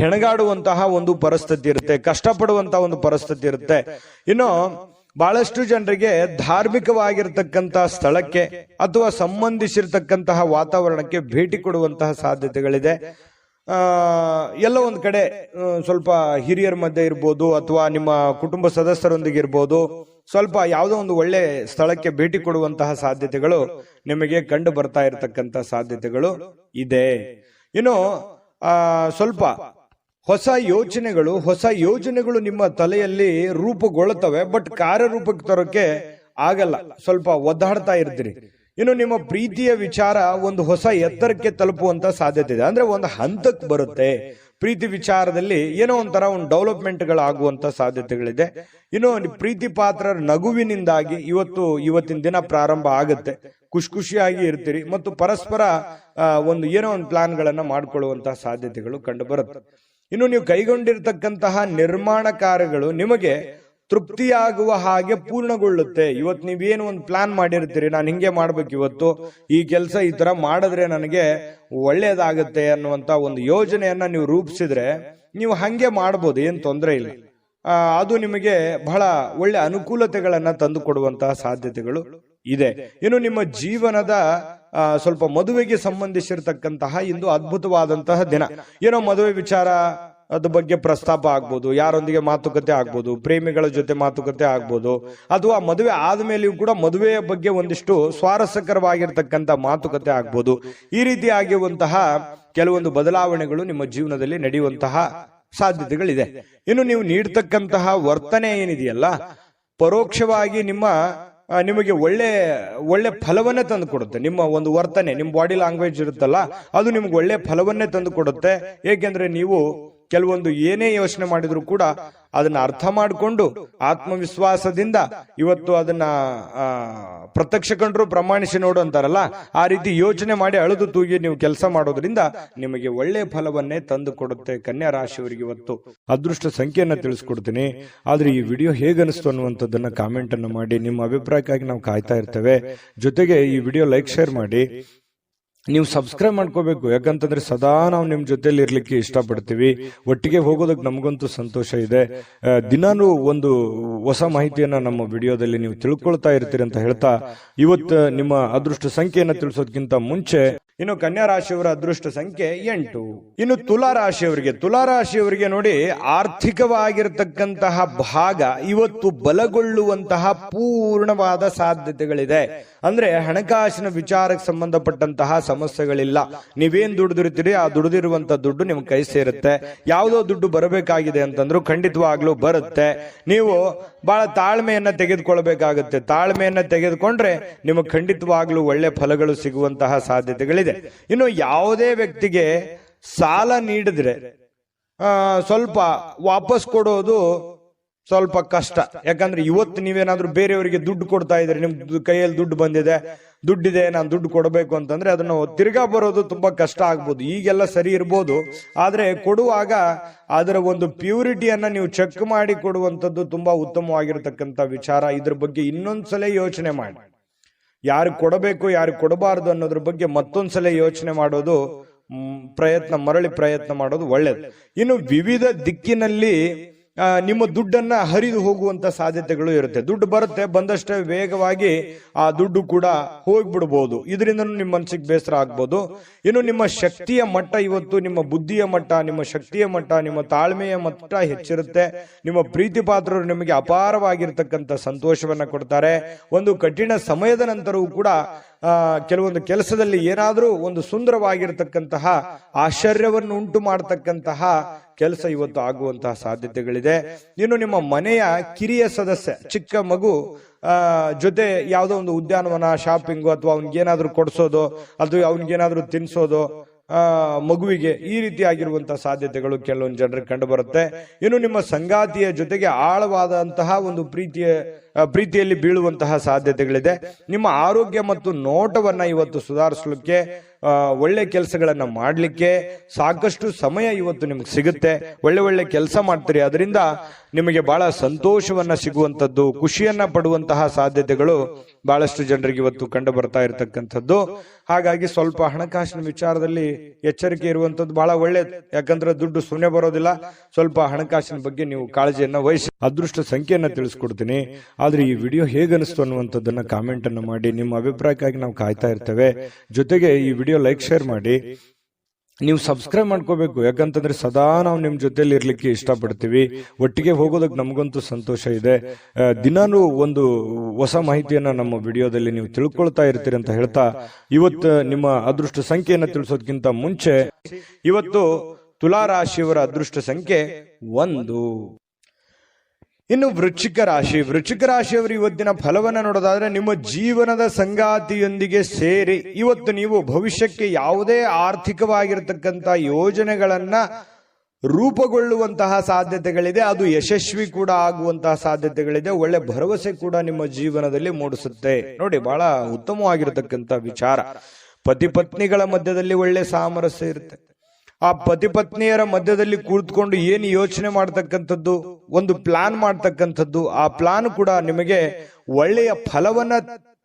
ಹೆಣಗಾಡುವಂತಹ ಒಂದು ಪರಿಸ್ಥಿತಿ ಇರುತ್ತೆ, ಕಷ್ಟಪಡುವಂತಹ ಒಂದು ಪರಿಸ್ಥಿತಿ ಇರುತ್ತೆ. ಇನ್ನು ಬಹಳಷ್ಟು ಜನರಿಗೆ ಧಾರ್ಮಿಕವಾಗಿರ್ತಕ್ಕಂತಹ ಸ್ಥಳಕ್ಕೆ ಅಥವಾ ಸಂಬಂಧಿಸಿರ್ತಕ್ಕಂತಹ ವಾತಾವರಣಕ್ಕೆ ಭೇಟಿ ಕೊಡುವಂತಹ ಸಾಧ್ಯತೆಗಳಿದೆ. ಎಲ್ಲ ಒಂದ್ ಕಡೆ ಸ್ವಲ್ಪ ಹಿರಿಯರ ಮಧ್ಯೆ ಇರ್ಬೋದು ಅಥವಾ ನಿಮ್ಮ ಕುಟುಂಬ ಸದಸ್ಯರೊಂದಿಗೆ ಇರ್ಬೋದು, ಸ್ವಲ್ಪ ಯಾವುದೋ ಒಂದು ಒಳ್ಳೆ ಸ್ಥಳಕ್ಕೆ ಭೇಟಿ ಕೊಡುವಂತಹ ಸಾಧ್ಯತೆಗಳು ನಿಮಗೆ ಕಂಡು ಬರ್ತಾ ಇರತಕ್ಕಂತಹ ಸಾಧ್ಯತೆಗಳು ಇದೆ. ಇನ್ನು ಸ್ವಲ್ಪ ಹೊಸ ಯೋಜನೆಗಳು ನಿಮ್ಮ ತಲೆಯಲ್ಲಿ ರೂಪುಗೊಳ್ಳುತ್ತವೆ. ಬಟ್ ಕಾರ್ಯರೂಪಕ್ಕೆ ತರೋಕೆ ಆಗಲ್ಲ, ಸ್ವಲ್ಪ ಒದ್ದಾಡ್ತಾ ಇರ್ತೀರಿ. ಇನ್ನು ನಿಮ್ಮ ಪ್ರೀತಿಯ ವಿಚಾರ ಒಂದು ಹೊಸ ಎತ್ತರಕ್ಕೆ ತಲುಪುವಂತ ಸಾಧ್ಯತೆ ಇದೆ. ಅಂದ್ರೆ ಒಂದು ಹಂತಕ್ಕೆ ಬರುತ್ತೆ. ಪ್ರೀತಿ ವಿಚಾರದಲ್ಲಿ ಏನೋ ಒಂಥರ ಒಂದು ಡೆವಲಪ್ಮೆಂಟ್ಗಳಾಗುವಂತ ಸಾಧ್ಯತೆಗಳಿದೆ. ಇನ್ನು ಪ್ರೀತಿ ಪಾತ್ರರ ನಗುವಿನಿಂದಾಗಿ ಇವತ್ತಿನ ದಿನ ಪ್ರಾರಂಭ ಆಗುತ್ತೆ. ಖುಷಿಯಾಗಿ ಇರ್ತೀರಿ ಮತ್ತು ಪರಸ್ಪರ ಏನೋ ಒಂದು ಪ್ಲಾನ್ಗಳನ್ನ ಮಾಡ್ಕೊಳ್ಳುವಂತಹ ಸಾಧ್ಯತೆಗಳು ಕಂಡು ಬರುತ್ತೆ. ಇನ್ನು ನೀವು ಕೈಗೊಂಡಿರ್ತಕ್ಕಂತಹ ನಿರ್ಮಾಣ ಕಾರ್ಯಗಳು ನಿಮಗೆ ತೃಪ್ತಿಯಾಗುವ ಹಾಗೆ ಪೂರ್ಣಗೊಳ್ಳುತ್ತೆ. ಇವತ್ತು ನೀವೇನು ಒಂದು ಪ್ಲಾನ್ ಮಾಡಿರ್ತೀರಿ, ನಾನು ಹಿಂಗೆ ಮಾಡ್ಬೇಕು, ಇವತ್ತು ಈ ಕೆಲಸ ಈ ತರ ಮಾಡಿದ್ರೆ ನನಗೆ ಒಳ್ಳೇದಾಗುತ್ತೆ ಅನ್ನುವಂತ ಒಂದು ಯೋಜನೆಯನ್ನ ನೀವು ರೂಪಿಸಿದ್ರೆ ನೀವು ಹಂಗೆ ಮಾಡ್ಬೋದು, ಏನ್ ತೊಂದರೆ ಇಲ್ಲ. ಅದು ನಿಮಗೆ ಬಹಳ ಒಳ್ಳೆ ಅನುಕೂಲತೆಗಳನ್ನ ತಂದು ಕೊಡುವಂತಹ ಸಾಧ್ಯತೆಗಳು ಇದೆ. ಇನ್ನು ನಿಮ್ಮ ಜೀವನದ ಸ್ವಲ್ಪ ಮದುವೆಗೆ ಸಂಬಂಧಿಸಿರ್ತಕ್ಕಂತಹ ಇಂದು ಅದ್ಭುತವಾದಂತಹ ದಿನ. ಏನೋ ಮದುವೆ ವಿಚಾರ ಅದ್ರ ಬಗ್ಗೆ ಪ್ರಸ್ತಾಪ ಆಗ್ಬೋದು, ಯಾರೊಂದಿಗೆ ಮಾತುಕತೆ ಆಗ್ಬೋದು, ಪ್ರೇಮಿಗಳ ಜೊತೆ ಮಾತುಕತೆ ಆಗ್ಬೋದು, ಅಥವಾ ಮದುವೆ ಆದ್ಮೇಲೆಯೂ ಕೂಡ ಮದುವೆಯ ಬಗ್ಗೆ ಒಂದಿಷ್ಟು ಸ್ವಾರಸ್ಯಕರವಾಗಿರ್ತಕ್ಕಂಥ ಮಾತುಕತೆ ಆಗ್ಬೋದು. ಈ ರೀತಿ ಆಗಿರುವಂತಹ ಕೆಲವೊಂದು ಬದಲಾವಣೆಗಳು ನಿಮ್ಮ ಜೀವನದಲ್ಲಿ ನಡೆಯುವಂತಹ ಸಾಧ್ಯತೆಗಳಿದೆ. ಇನ್ನು ನೀವು ನೀಡ್ತಕ್ಕಂತಹ ವರ್ತನೆ ಏನಿದೆಯಲ್ಲ, ಪರೋಕ್ಷವಾಗಿ ನಿಮಗೆ ಒಳ್ಳೆ ಫಲವನ್ನೇ ತಂದು ಕೊಡುತ್ತೆ. ನಿಮ್ಮ ಒಂದು ವರ್ತನೆ, ನಿಮ್ಮ ಬಾಡಿ ಲ್ಯಾಂಗ್ವೇಜ್ ಇರುತ್ತಲ್ಲ, ಅದು ನಿಮ್ಗೆ ಒಳ್ಳೆ ಫಲವನ್ನೇ ತಂದು ಕೊಡುತ್ತೆ. ಏಕೆಂದ್ರೆ ನೀವು ಕೆಲವೊಂದು ಏನೇ ಯೋಚನೆ ಮಾಡಿದ್ರು ಕೂಡ ಅದನ್ನ ಅರ್ಥ ಮಾಡಿಕೊಂಡು ಆತ್ಮವಿಶ್ವಾಸದಿಂದ ಇವತ್ತು ಅದನ್ನ ಪ್ರತ್ಯಕ್ಷ ಕಂಡ್ರು ಪ್ರಮಾಣಿಸಿ ನೋಡು ಅಂತಾರಲ್ಲ, ಆ ರೀತಿ ಯೋಚನೆ ಮಾಡಿ ಅಳುದು ತೂಗಿ ನೀವು ಕೆಲಸ ಮಾಡೋದ್ರಿಂದ ನಿಮಗೆ ಒಳ್ಳೆ ಫಲವನ್ನೇ ತಂದು ಕೊಡುತ್ತೆ. ಕನ್ಯಾ ರಾಶಿಯವರಿಗೆ ಇವತ್ತು ಅದೃಷ್ಟ ಸಂಖ್ಯೆಯನ್ನ ತಿಳಿಸ್ಕೊಡ್ತೀನಿ. ಆದ್ರೆ ಈ ವಿಡಿಯೋ ಹೇಗನಿಸ್ತು ಅನ್ನುವಂಥದ್ದನ್ನ ಕಾಮೆಂಟ್ ಅನ್ನು ಮಾಡಿ. ನಿಮ್ಮ ಅಭಿಪ್ರಾಯಕ್ಕಾಗಿ ನಾವು ಕಾಯ್ತಾ ಇರ್ತೇವೆ. ಜೊತೆಗೆ ಈ ವಿಡಿಯೋ ಲೈಕ್ ಶೇರ್ ಮಾಡಿ. ನೀವು ಸಬ್ಸ್ಕ್ರೈಬ್ ಮಾಡ್ಕೋಬೇಕು, ಯಾಕಂತಂದ್ರೆ ಸದಾ ನಾವು ನಿಮ್ ಜೊತೆಲಿ ಇರ್ಲಿಕ್ಕೆ ಇಷ್ಟಪಡ್ತೀವಿ. ಒಟ್ಟಿಗೆ ಹೋಗೋದಕ್ಕೆ ನಮಗಂತೂ ಸಂತೋಷ ಇದೆ. ದಿನಾನು ಒಂದು ಹೊಸ ಮಾಹಿತಿಯನ್ನ ನಮ್ಮ ವಿಡಿಯೋದಲ್ಲಿ ನೀವು ತಿಳ್ಕೊಳ್ತಾ ಇರ್ತೀರಿ ಅಂತ ಹೇಳ್ತಾ, ಇವತ್ತು ನಿಮ್ಮ ಅದೃಷ್ಟ ಸಂಖ್ಯೆಯನ್ನ ತಿಳಿಸೋದಕ್ಕಿಂತ ಮುಂಚೆ ಇನ್ನು ಕನ್ಯಾ ರಾಶಿಯವರ ಅದೃಷ್ಟ ಸಂಖ್ಯೆ 8. ಇನ್ನು ತುಲಾ ರಾಶಿಯವರಿಗೆ ನೋಡಿ, ಆರ್ಥಿಕವಾಗಿರತಕ್ಕಂತಹ ಭಾಗ ಇವತ್ತು ಬಲಗೊಳ್ಳುವಂತಹ ಪೂರ್ಣವಾದ ಸಾಧ್ಯತೆಗಳಿದೆ. ಅಂದ್ರೆ ಹಣಕಾಸಿನ ವಿಚಾರಕ್ಕೆ ಸಂಬಂಧಪಟ್ಟಂತಹ ಸಮಸ್ಯೆಗಳಿಲ್ಲ. ನೀವೇನ್ ದುಡಿದಿರ್ತೀರಿ ಆ ದುಡಿದಿರುವಂತ ದುಡ್ಡು ನಿಮ್ ಕೈ ಸೇರುತ್ತೆ. ಯಾವುದೋ ದುಡ್ಡು ಬರಬೇಕಾಗಿದೆ ಅಂತಂದ್ರೂ ಖಂಡಿತವಾಗ್ಲೂ ಬರುತ್ತೆ. ನೀವು ಬಹಳ ತಾಳ್ಮೆಯನ್ನ ತೆಗೆದುಕೊಳ್ಬೇಕಾಗುತ್ತೆ. ತಾಳ್ಮೆಯನ್ನ ತೆಗೆದುಕೊಂಡ್ರೆ ನಿಮಗೆ ಖಂಡಿತವಾಗ್ಲೂ ಒಳ್ಳೆ ಫಲಗಳು ಸಿಗುವಂತಹ ಸಾಧ್ಯತೆಗಳಿದೆ. ಇನ್ನು ಯಾವುದೇ ವ್ಯಕ್ತಿಗೆ ಸಾಲ ನೀಡಿದ್ರೆ ಸ್ವಲ್ಪ ವಾಪಸ್ ಕೊಡೋದು ಸ್ವಲ್ಪ ಕಷ್ಟ. ಯಾಕಂದ್ರೆ ಇವತ್ತು ನೀವೇನಾದ್ರೂ ಬೇರೆಯವರಿಗೆ ದುಡ್ಡು ಕೊಡ್ತಾ ಇದ್ರೆ, ನಿಮ್ ಕೈಯಲ್ಲಿ ದುಡ್ಡಿದೆ, ನಾನು ದುಡ್ಡು ಕೊಡಬೇಕು ಅಂತಂದ್ರೆ ಅದನ್ನು ತಿರ್ಗಾ ಬರೋದು ತುಂಬಾ ಕಷ್ಟ ಆಗ್ಬೋದು. ಈಗೆಲ್ಲ ಸರಿ ಇರ್ಬೋದು, ಆದ್ರೆ ಕೊಡುವಾಗ ಅದರ ಒಂದು ಪ್ಯೂರಿಟಿಯನ್ನ ನೀವು ಚೆಕ್ ಮಾಡಿ ಕೊಡುವಂಥದ್ದು ತುಂಬಾ ಉತ್ತಮವಾಗಿರತಕ್ಕಂಥ ವಿಚಾರ. ಇದ್ರ ಬಗ್ಗೆ ಇನ್ನೊಂದ್ಸಲ ಯೋಚನೆ ಮಾಡಿ. ಯಾರು ಕೊಡಬೇಕು ಯಾರು ಕೊಡಬಾರದು ಅನ್ನೋದ್ರ ಬಗ್ಗೆ ಮತ್ತೊಂದ್ಸಲ ಯೋಚನೆ ಮಾಡೋದು, ಮರಳಿ ಪ್ರಯತ್ನ ಮಾಡೋದು ಒಳ್ಳೇದು. ಇನ್ನು ವಿವಿಧ ದಿಕ್ಕಿನಲ್ಲಿ ನಿಮ್ಮ ದುಡ್ಡನ್ನ ಹರಿದು ಹೋಗುವಂತ ಸಾಧ್ಯತೆಗಳು ಇರುತ್ತೆ. ದುಡ್ಡು ಬರುತ್ತೆ, ಬಂದಷ್ಟೇ ವೇಗವಾಗಿ ಆ ದುಡ್ಡು ಕೂಡ ಹೋಗ್ಬಿಡ್ಬೋದು. ಇದರಿಂದ ನಿಮ್ಮ ಮನಸ್ಸಿಗೆ ಬೇಸರ ಆಗ್ಬೋದು. ಇನ್ನು ನಿಮ್ಮ ಶಕ್ತಿಯ ಮಟ್ಟ ಇವತ್ತು, ನಿಮ್ಮ ಬುದ್ಧಿಯ ಮಟ್ಟ, ನಿಮ್ಮ ಶಕ್ತಿಯ ಮಟ್ಟ, ನಿಮ್ಮ ತಾಳ್ಮೆಯ ಮಟ್ಟ ಹೆಚ್ಚಿರುತ್ತೆ. ನಿಮ್ಮ ಪ್ರೀತಿ ಪಾತ್ರರು ನಿಮಗೆ ಅಪಾರವಾಗಿರ್ತಕ್ಕಂಥ ಸಂತೋಷವನ್ನ ಕೊಡ್ತಾರೆ. ಒಂದು ಕಠಿಣ ಸಮಯದ ನಂತರವೂ ಕೂಡ ಕೆಲವೊಂದು ಕೆಲಸದಲ್ಲಿ ಏನಾದ್ರೂ ಒಂದು ಸುಂದರವಾಗಿರ್ತಕ್ಕಂತಹ ಆಶ್ಚರ್ಯವನ್ನು ಉಂಟು ಮಾಡತಕ್ಕಂತಹ ಕೆಲಸ ಇವತ್ತು ಆಗುವಂತಹ ಸಾಧ್ಯತೆಗಳಿದೆ. ಇನ್ನು ನಿಮ್ಮ ಮನೆಯ ಕಿರಿಯ ಸದಸ್ಯ, ಚಿಕ್ಕ ಮಗು ಜೊತೆ ಯಾವುದೋ ಒಂದು ಉದ್ಯಾನವನ, ಶಾಪಿಂಗು, ಅಥವಾ ಅವನಿಗೇನಾದ್ರೂ ಕೊಡಿಸೋದು, ಅಥವಾ ಅವನಿಗೇನಾದ್ರೂ ತಿನ್ಸೋದು ಮಗುವಿಗೆ, ಈ ರೀತಿ ಆಗಿರುವಂತಹ ಸಾಧ್ಯತೆಗಳು ಕೆಲವೊಂದು ಜನರಿಗೆ ಕಂಡು ಬರುತ್ತೆ. ಇನ್ನು ನಿಮ್ಮ ಸಂಗಾತಿಯ ಜೊತೆಗೆ ಆಳವಾದಂತಹ ಒಂದು ಪ್ರೀತಿಯಲ್ಲಿ ಬೀಳುವಂತಹ ಸಾಧ್ಯತೆಗಳಿದೆ. ನಿಮ್ಮ ಆರೋಗ್ಯ ಮತ್ತು ನೋಟವನ್ನ ಇವತ್ತು ಸುಧಾರಿಸಲಿಕ್ಕೆ, ಒಳ್ಳೆ ಕೆಲಸಗಳನ್ನ ಮಾಡ್ಲಿಕ್ಕೆ ಸಾಕಷ್ಟು ಸಮಯ ಇವತ್ತು ನಿಮ್ಗೆ ಸಿಗುತ್ತೆ. ಒಳ್ಳೆ ಕೆಲಸ ಮಾಡ್ತೀರಿ, ಅದರಿಂದ ನಿಮಗೆ ಬಹಳ ಸಂತೋಷವನ್ನ ಸಿಗುವಂತದ್ದು, ಖುಷಿಯನ್ನ ಪಡುವಂತಹ ಸಾಧ್ಯತೆಗಳು ಬಹಳಷ್ಟು ಜನರಿಗೆ ಇವತ್ತು ಕಂಡು ಬರ್ತಾ ಇರತಕ್ಕಂಥದ್ದು. ಹಾಗಾಗಿ ಸ್ವಲ್ಪ ಹಣಕಾಸಿನ ವಿಚಾರದಲ್ಲಿ ಎಚ್ಚರಿಕೆ ಇರುವಂತದ್ದು ಬಹಳ ಒಳ್ಳೇದು. ಯಾಕಂದ್ರೆ ದುಡ್ಡು ಸುಮ್ಮನೆ ಬರೋದಿಲ್ಲ. ಸ್ವಲ್ಪ ಹಣಕಾಸಿನ ಬಗ್ಗೆ ನೀವು ಕಾಳಜಿಯನ್ನ ವಹಿಸಿ. ಅದೃಷ್ಟ ಸಂಖ್ಯೆಯನ್ನ ತಿಳಿಸ್ಕೊಡ್ತೀನಿ. ಆದ್ರೆ ಈ ವಿಡಿಯೋ ಹೇಗನಿಸ್ತು ಅನ್ನುವಂಥದ್ದನ್ನ ಕಾಮೆಂಟ್ ಅನ್ನು ಮಾಡಿ. ನಿಮ್ಮ ಅಭಿಪ್ರಾಯಕ್ಕಾಗಿ ನಾವು ಕಾಯ್ತಾ ಇರ್ತೇವೆ. ಜೊತೆಗೆ ಈ ವಿಡಿಯೋ ಲೈಕ್ ಶೇರ್ ಮಾಡಿ. ನೀವು ಸಬ್ಸ್ಕ್ರೈಬ್ ಮಾಡ್ಕೋಬೇಕು, ಯಾಕಂತಂದ್ರೆ ಸದಾ ನಾವು ನಿಮ್ ಜೊತೆಲಿ ಇರ್ಲಿಕ್ಕೆ ಇಷ್ಟಪಡ್ತೀವಿ. ಒಟ್ಟಿಗೆ ಹೋಗೋದಕ್ಕೆ ನಮಗಂತೂ ಸಂತೋಷ ಇದೆ. ದಿನಾನು ಒಂದು ಹೊಸ ಮಾಹಿತಿಯನ್ನ ನಮ್ಮ ವಿಡಿಯೋದಲ್ಲಿ ನೀವು ತಿಳ್ಕೊಳ್ತಾ ಇರ್ತೀರಿ ಅಂತ ಹೇಳ್ತಾ, ಇವತ್ತು ನಿಮ್ಮ ಅದೃಷ್ಟ ಸಂಖ್ಯೆಯನ್ನ ತಿಳಿಸೋದಕ್ಕಿಂತ ಮುಂಚೆ ಇವತ್ತು ತುಲಾ ರಾಶಿಯವರ ಅದೃಷ್ಟ ಸಂಖ್ಯೆ 1. ಇನ್ನು ವೃಶ್ಚಿಕ ರಾಶಿಯವರು ಇವತ್ತಿನ ಫಲವನ್ನ ನೋಡೋದಾದ್ರೆ, ನಿಮ್ಮ ಜೀವನದ ಸಂಗಾತಿಯೊಂದಿಗೆ ಸೇರಿ ಇವತ್ತು ನೀವು ಭವಿಷ್ಯಕ್ಕೆ ಯಾವುದೇ ಆರ್ಥಿಕವಾಗಿರತಕ್ಕಂತ ಯೋಜನೆಗಳನ್ನ ರೂಪುಗೊಳ್ಳುವಂತಹ ಸಾಧ್ಯತೆಗಳಿದೆ. ಅದು ಯಶಸ್ವಿ ಕೂಡ ಆಗುವಂತಹ ಸಾಧ್ಯತೆಗಳಿದೆ. ಒಳ್ಳೆ ಭರವಸೆ ಕೂಡ ನಿಮ್ಮ ಜೀವನದಲ್ಲಿ ಮೂಡಿಸುತ್ತೆ. ನೋಡಿ, ಬಹಳ ಉತ್ತಮವಾಗಿರತಕ್ಕಂತ ವಿಚಾರ. ಪತಿ ಪತ್ನಿಗಳ ಮಧ್ಯದಲ್ಲಿ ಒಳ್ಳೆ ಸಾಮರಸ್ಯ ಇರುತ್ತೆ. ಆ ಪತಿ ಪತ್ನಿಯರ ಮಧ್ಯದಲ್ಲಿ ಕೂತ್ಕೊಂಡು ಏನು ಯೋಚನೆ ಮಾಡ್ತಕ್ಕಂಥದ್ದು, ಒಂದು ಪ್ಲಾನ್ ಮಾಡ್ತಕ್ಕಂಥದ್ದು, ಆ ಪ್ಲಾನ್ ಕೂಡ ನಿಮಗೆ ಒಳ್ಳೆಯ ಫಲವನ್ನ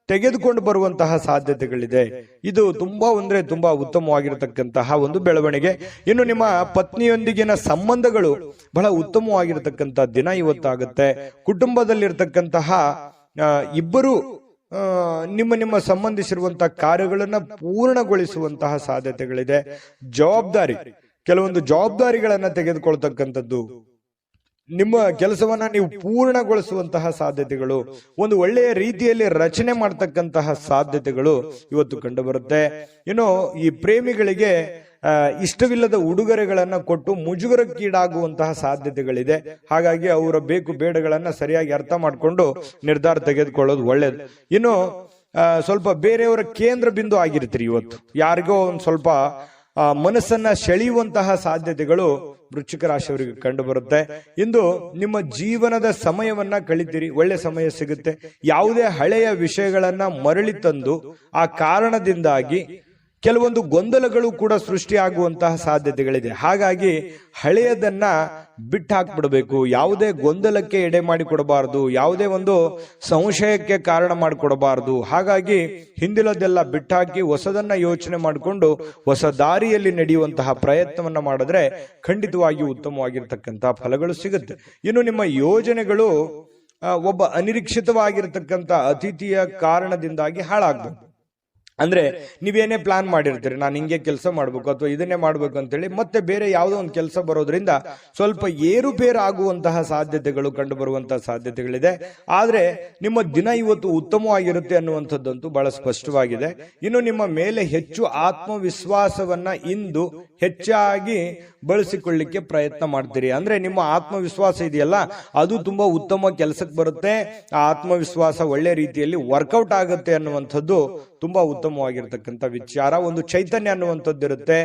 ತೆಗೆದುಕೊಂಡು ಬರುವಂತಹ ಸಾಧ್ಯತೆಗಳಿದೆ. ಇದು ತುಂಬಾ ಉತ್ತಮವಾಗಿರತಕ್ಕಂತಹ ಒಂದು ಬೆಳವಣಿಗೆ. ಇನ್ನು ನಿಮ್ಮ ಪತ್ನಿಯೊಂದಿಗಿನ ಸಂಬಂಧಗಳು ಬಹಳ ಉತ್ತಮವಾಗಿರತಕ್ಕಂತಹ ದಿನ ಇವತ್ತಾಗುತ್ತೆ. ಕುಟುಂಬದಲ್ಲಿರ್ತಕ್ಕಂತಹ ಇಬ್ಬರು ನಿಮ್ಮ ಸಂಬಂಧಿಸಿರುವಂತಹ ಕಾರ್ಯಗಳನ್ನ ಪೂರ್ಣಗೊಳಿಸುವಂತಹ ಸಾಧ್ಯತೆಗಳಿದೆ. ಕೆಲವೊಂದು ಜವಾಬ್ದಾರಿಗಳನ್ನ ತೆಗೆದುಕೊಳ್ತಕ್ಕಂಥದ್ದು, ನಿಮ್ಮ ಕೆಲಸವನ್ನ ನೀವು ಪೂರ್ಣಗೊಳಿಸುವಂತಹ ಸಾಧ್ಯತೆಗಳು, ಒಂದು ಒಳ್ಳೆಯ ರೀತಿಯಲ್ಲಿ ರಚನೆ ಮಾಡತಕ್ಕಂತಹ ಸಾಧ್ಯತೆಗಳು ಇವತ್ತು ಕಂಡು ಬರುತ್ತೆ. ಇನ್ನು ಈ ಪ್ರೇಮಿಗಳಿಗೆ ಇಷ್ಟವಿಲ್ಲದ ಉಡುಗೊರೆಗಳನ್ನ ಕೊಟ್ಟು ಮುಜುಗರಕ್ಕೀಡಾಗುವಂತಹ ಸಾಧ್ಯತೆಗಳಿದೆ. ಹಾಗಾಗಿ ಅವರ ಬೇಕು ಬೇಡಗಳನ್ನ ಸರಿಯಾಗಿ ಅರ್ಥ ಮಾಡಿಕೊಂಡು ನಿರ್ಧಾರ ತೆಗೆದುಕೊಳ್ಳೋದು ಒಳ್ಳೇದು. ಇನ್ನು ಸ್ವಲ್ಪ ಬೇರೆಯವರ ಕೇಂದ್ರ ಬಿಂದು ಆಗಿರ್ತೀರಿ. ಇವತ್ತು ಯಾರಿಗೋ ಒಂದ್ ಸ್ವಲ್ಪ ಮನಸ್ಸನ್ನ ಸೆಳೆಯುವಂತಹ ಸಾಧ್ಯತೆಗಳು ವೃಶ್ಚಿಕ ರಾಶಿಯವರಿಗೆ ಕಂಡು ಬರುತ್ತೆ. ಇಂದು ನಿಮ್ಮ ಜೀವನದ ಸಮಯವನ್ನ ಕಳಿತೀರಿ, ಒಳ್ಳೆ ಸಮಯ ಸಿಗುತ್ತೆ. ಯಾವುದೇ ಹಳೆಯ ವಿಷಯಗಳನ್ನ ಮರಳಿ ತಂದು ಆ ಕಾರಣದಿಂದಾಗಿ ಕೆಲವೊಂದು ಗೊಂದಲಗಳು ಕೂಡ ಸೃಷ್ಟಿಯಾಗುವಂತಹ ಸಾಧ್ಯತೆಗಳಿದೆ. ಹಾಗಾಗಿ ಹಳೆಯದನ್ನ ಬಿಟ್ಟು ಹಾಕ್ಬಿಡ್ಬೇಕು. ಯಾವುದೇ ಗೊಂದಲಕ್ಕೆ ಎಡೆ ಮಾಡಿಕೊಡಬಾರದು, ಯಾವುದೇ ಒಂದು ಸಂಶಯಕ್ಕೆ ಕಾರಣ ಮಾಡಿಕೊಡಬಾರದು. ಹಾಗಾಗಿ ಹಿಂದಿಲದೆಲ್ಲ ಬಿಟ್ಟಾಕಿ ಹೊಸದನ್ನ ಯೋಚನೆ ಮಾಡಿಕೊಂಡು ಹೊಸ ದಾರಿಯಲ್ಲಿ ನಡೆಯುವಂತಹ ಪ್ರಯತ್ನವನ್ನ ಮಾಡಿದ್ರೆ ಖಂಡಿತವಾಗಿಯೂ ಉತ್ತಮವಾಗಿರ್ತಕ್ಕಂತಹ ಫಲಗಳು ಸಿಗುತ್ತೆ. ಇನ್ನು ನಿಮ್ಮ ಯೋಜನೆಗಳು ಒಬ್ಬ ಅನಿರೀಕ್ಷಿತವಾಗಿರ್ತಕ್ಕಂಥ ಅತಿಥಿಯ ಕಾರಣದಿಂದಾಗಿ ಹಾಳಾಗ್ಬೇಕು. ಅಂದ್ರೆ ನೀವೇನೇ ಪ್ಲಾನ್ ಮಾಡಿರ್ತೀರಿ, ನಾನು ಹಿಂಗೆ ಕೆಲಸ ಮಾಡ್ಬೇಕು ಅಥವಾ ಇದನ್ನೇ ಮಾಡ್ಬೇಕು ಅಂತೇಳಿ ಮತ್ತೆ ಬೇರೆ ಯಾವುದೋ ಒಂದು ಕೆಲಸ ಬರೋದ್ರಿಂದ ಸ್ವಲ್ಪ ಏರುಪೇರು ಆಗುವಂತಹ ಸಾಧ್ಯತೆಗಳು ಕಂಡು ಬರುವಂತಹ ಸಾಧ್ಯತೆಗಳಿದೆ. ಆದ್ರೆ ನಿಮ್ಮ ದಿನ ಇವತ್ತು ಉತ್ತಮವಾಗಿರುತ್ತೆ ಅನ್ನುವಂಥದ್ದಂತೂ ಬಹಳ ಸ್ಪಷ್ಟವಾಗಿದೆ. ಇನ್ನು ನಿಮ್ಮ ಮೇಲೆ ಹೆಚ್ಚು ಆತ್ಮವಿಶ್ವಾಸವನ್ನ ಇಂದು ಹೆಚ್ಚಾಗಿ ಬಳಸಿಕೊಳ್ಳಿಕ್ಕೆ ಪ್ರಯತ್ನ ಮಾಡ್ತೀರಿ. ಅಂದ್ರೆ ನಿಮ್ಮ ಆತ್ಮವಿಶ್ವಾಸ ಇದೆಯಲ್ಲ, ಅದು ತುಂಬಾ ಉತ್ತಮ ಕೆಲಸಕ್ಕೆ ಬರುತ್ತೆ. ಆ ಆತ್ಮವಿಶ್ವಾಸ ಒಳ್ಳೆ ರೀತಿಯಲ್ಲಿ ವರ್ಕೌಟ್ ಆಗುತ್ತೆ ಅನ್ನುವಂಥದ್ದು ತುಂಬಾ ಉತ್ತಮವಾಗಿರ್ತಕ್ಕಂಥ ವಿಚಾರ. ಒಂದು ಚೈತನ್ಯ ಅನ್ನುವಂಥದ್ದು ಇರುತ್ತೆ,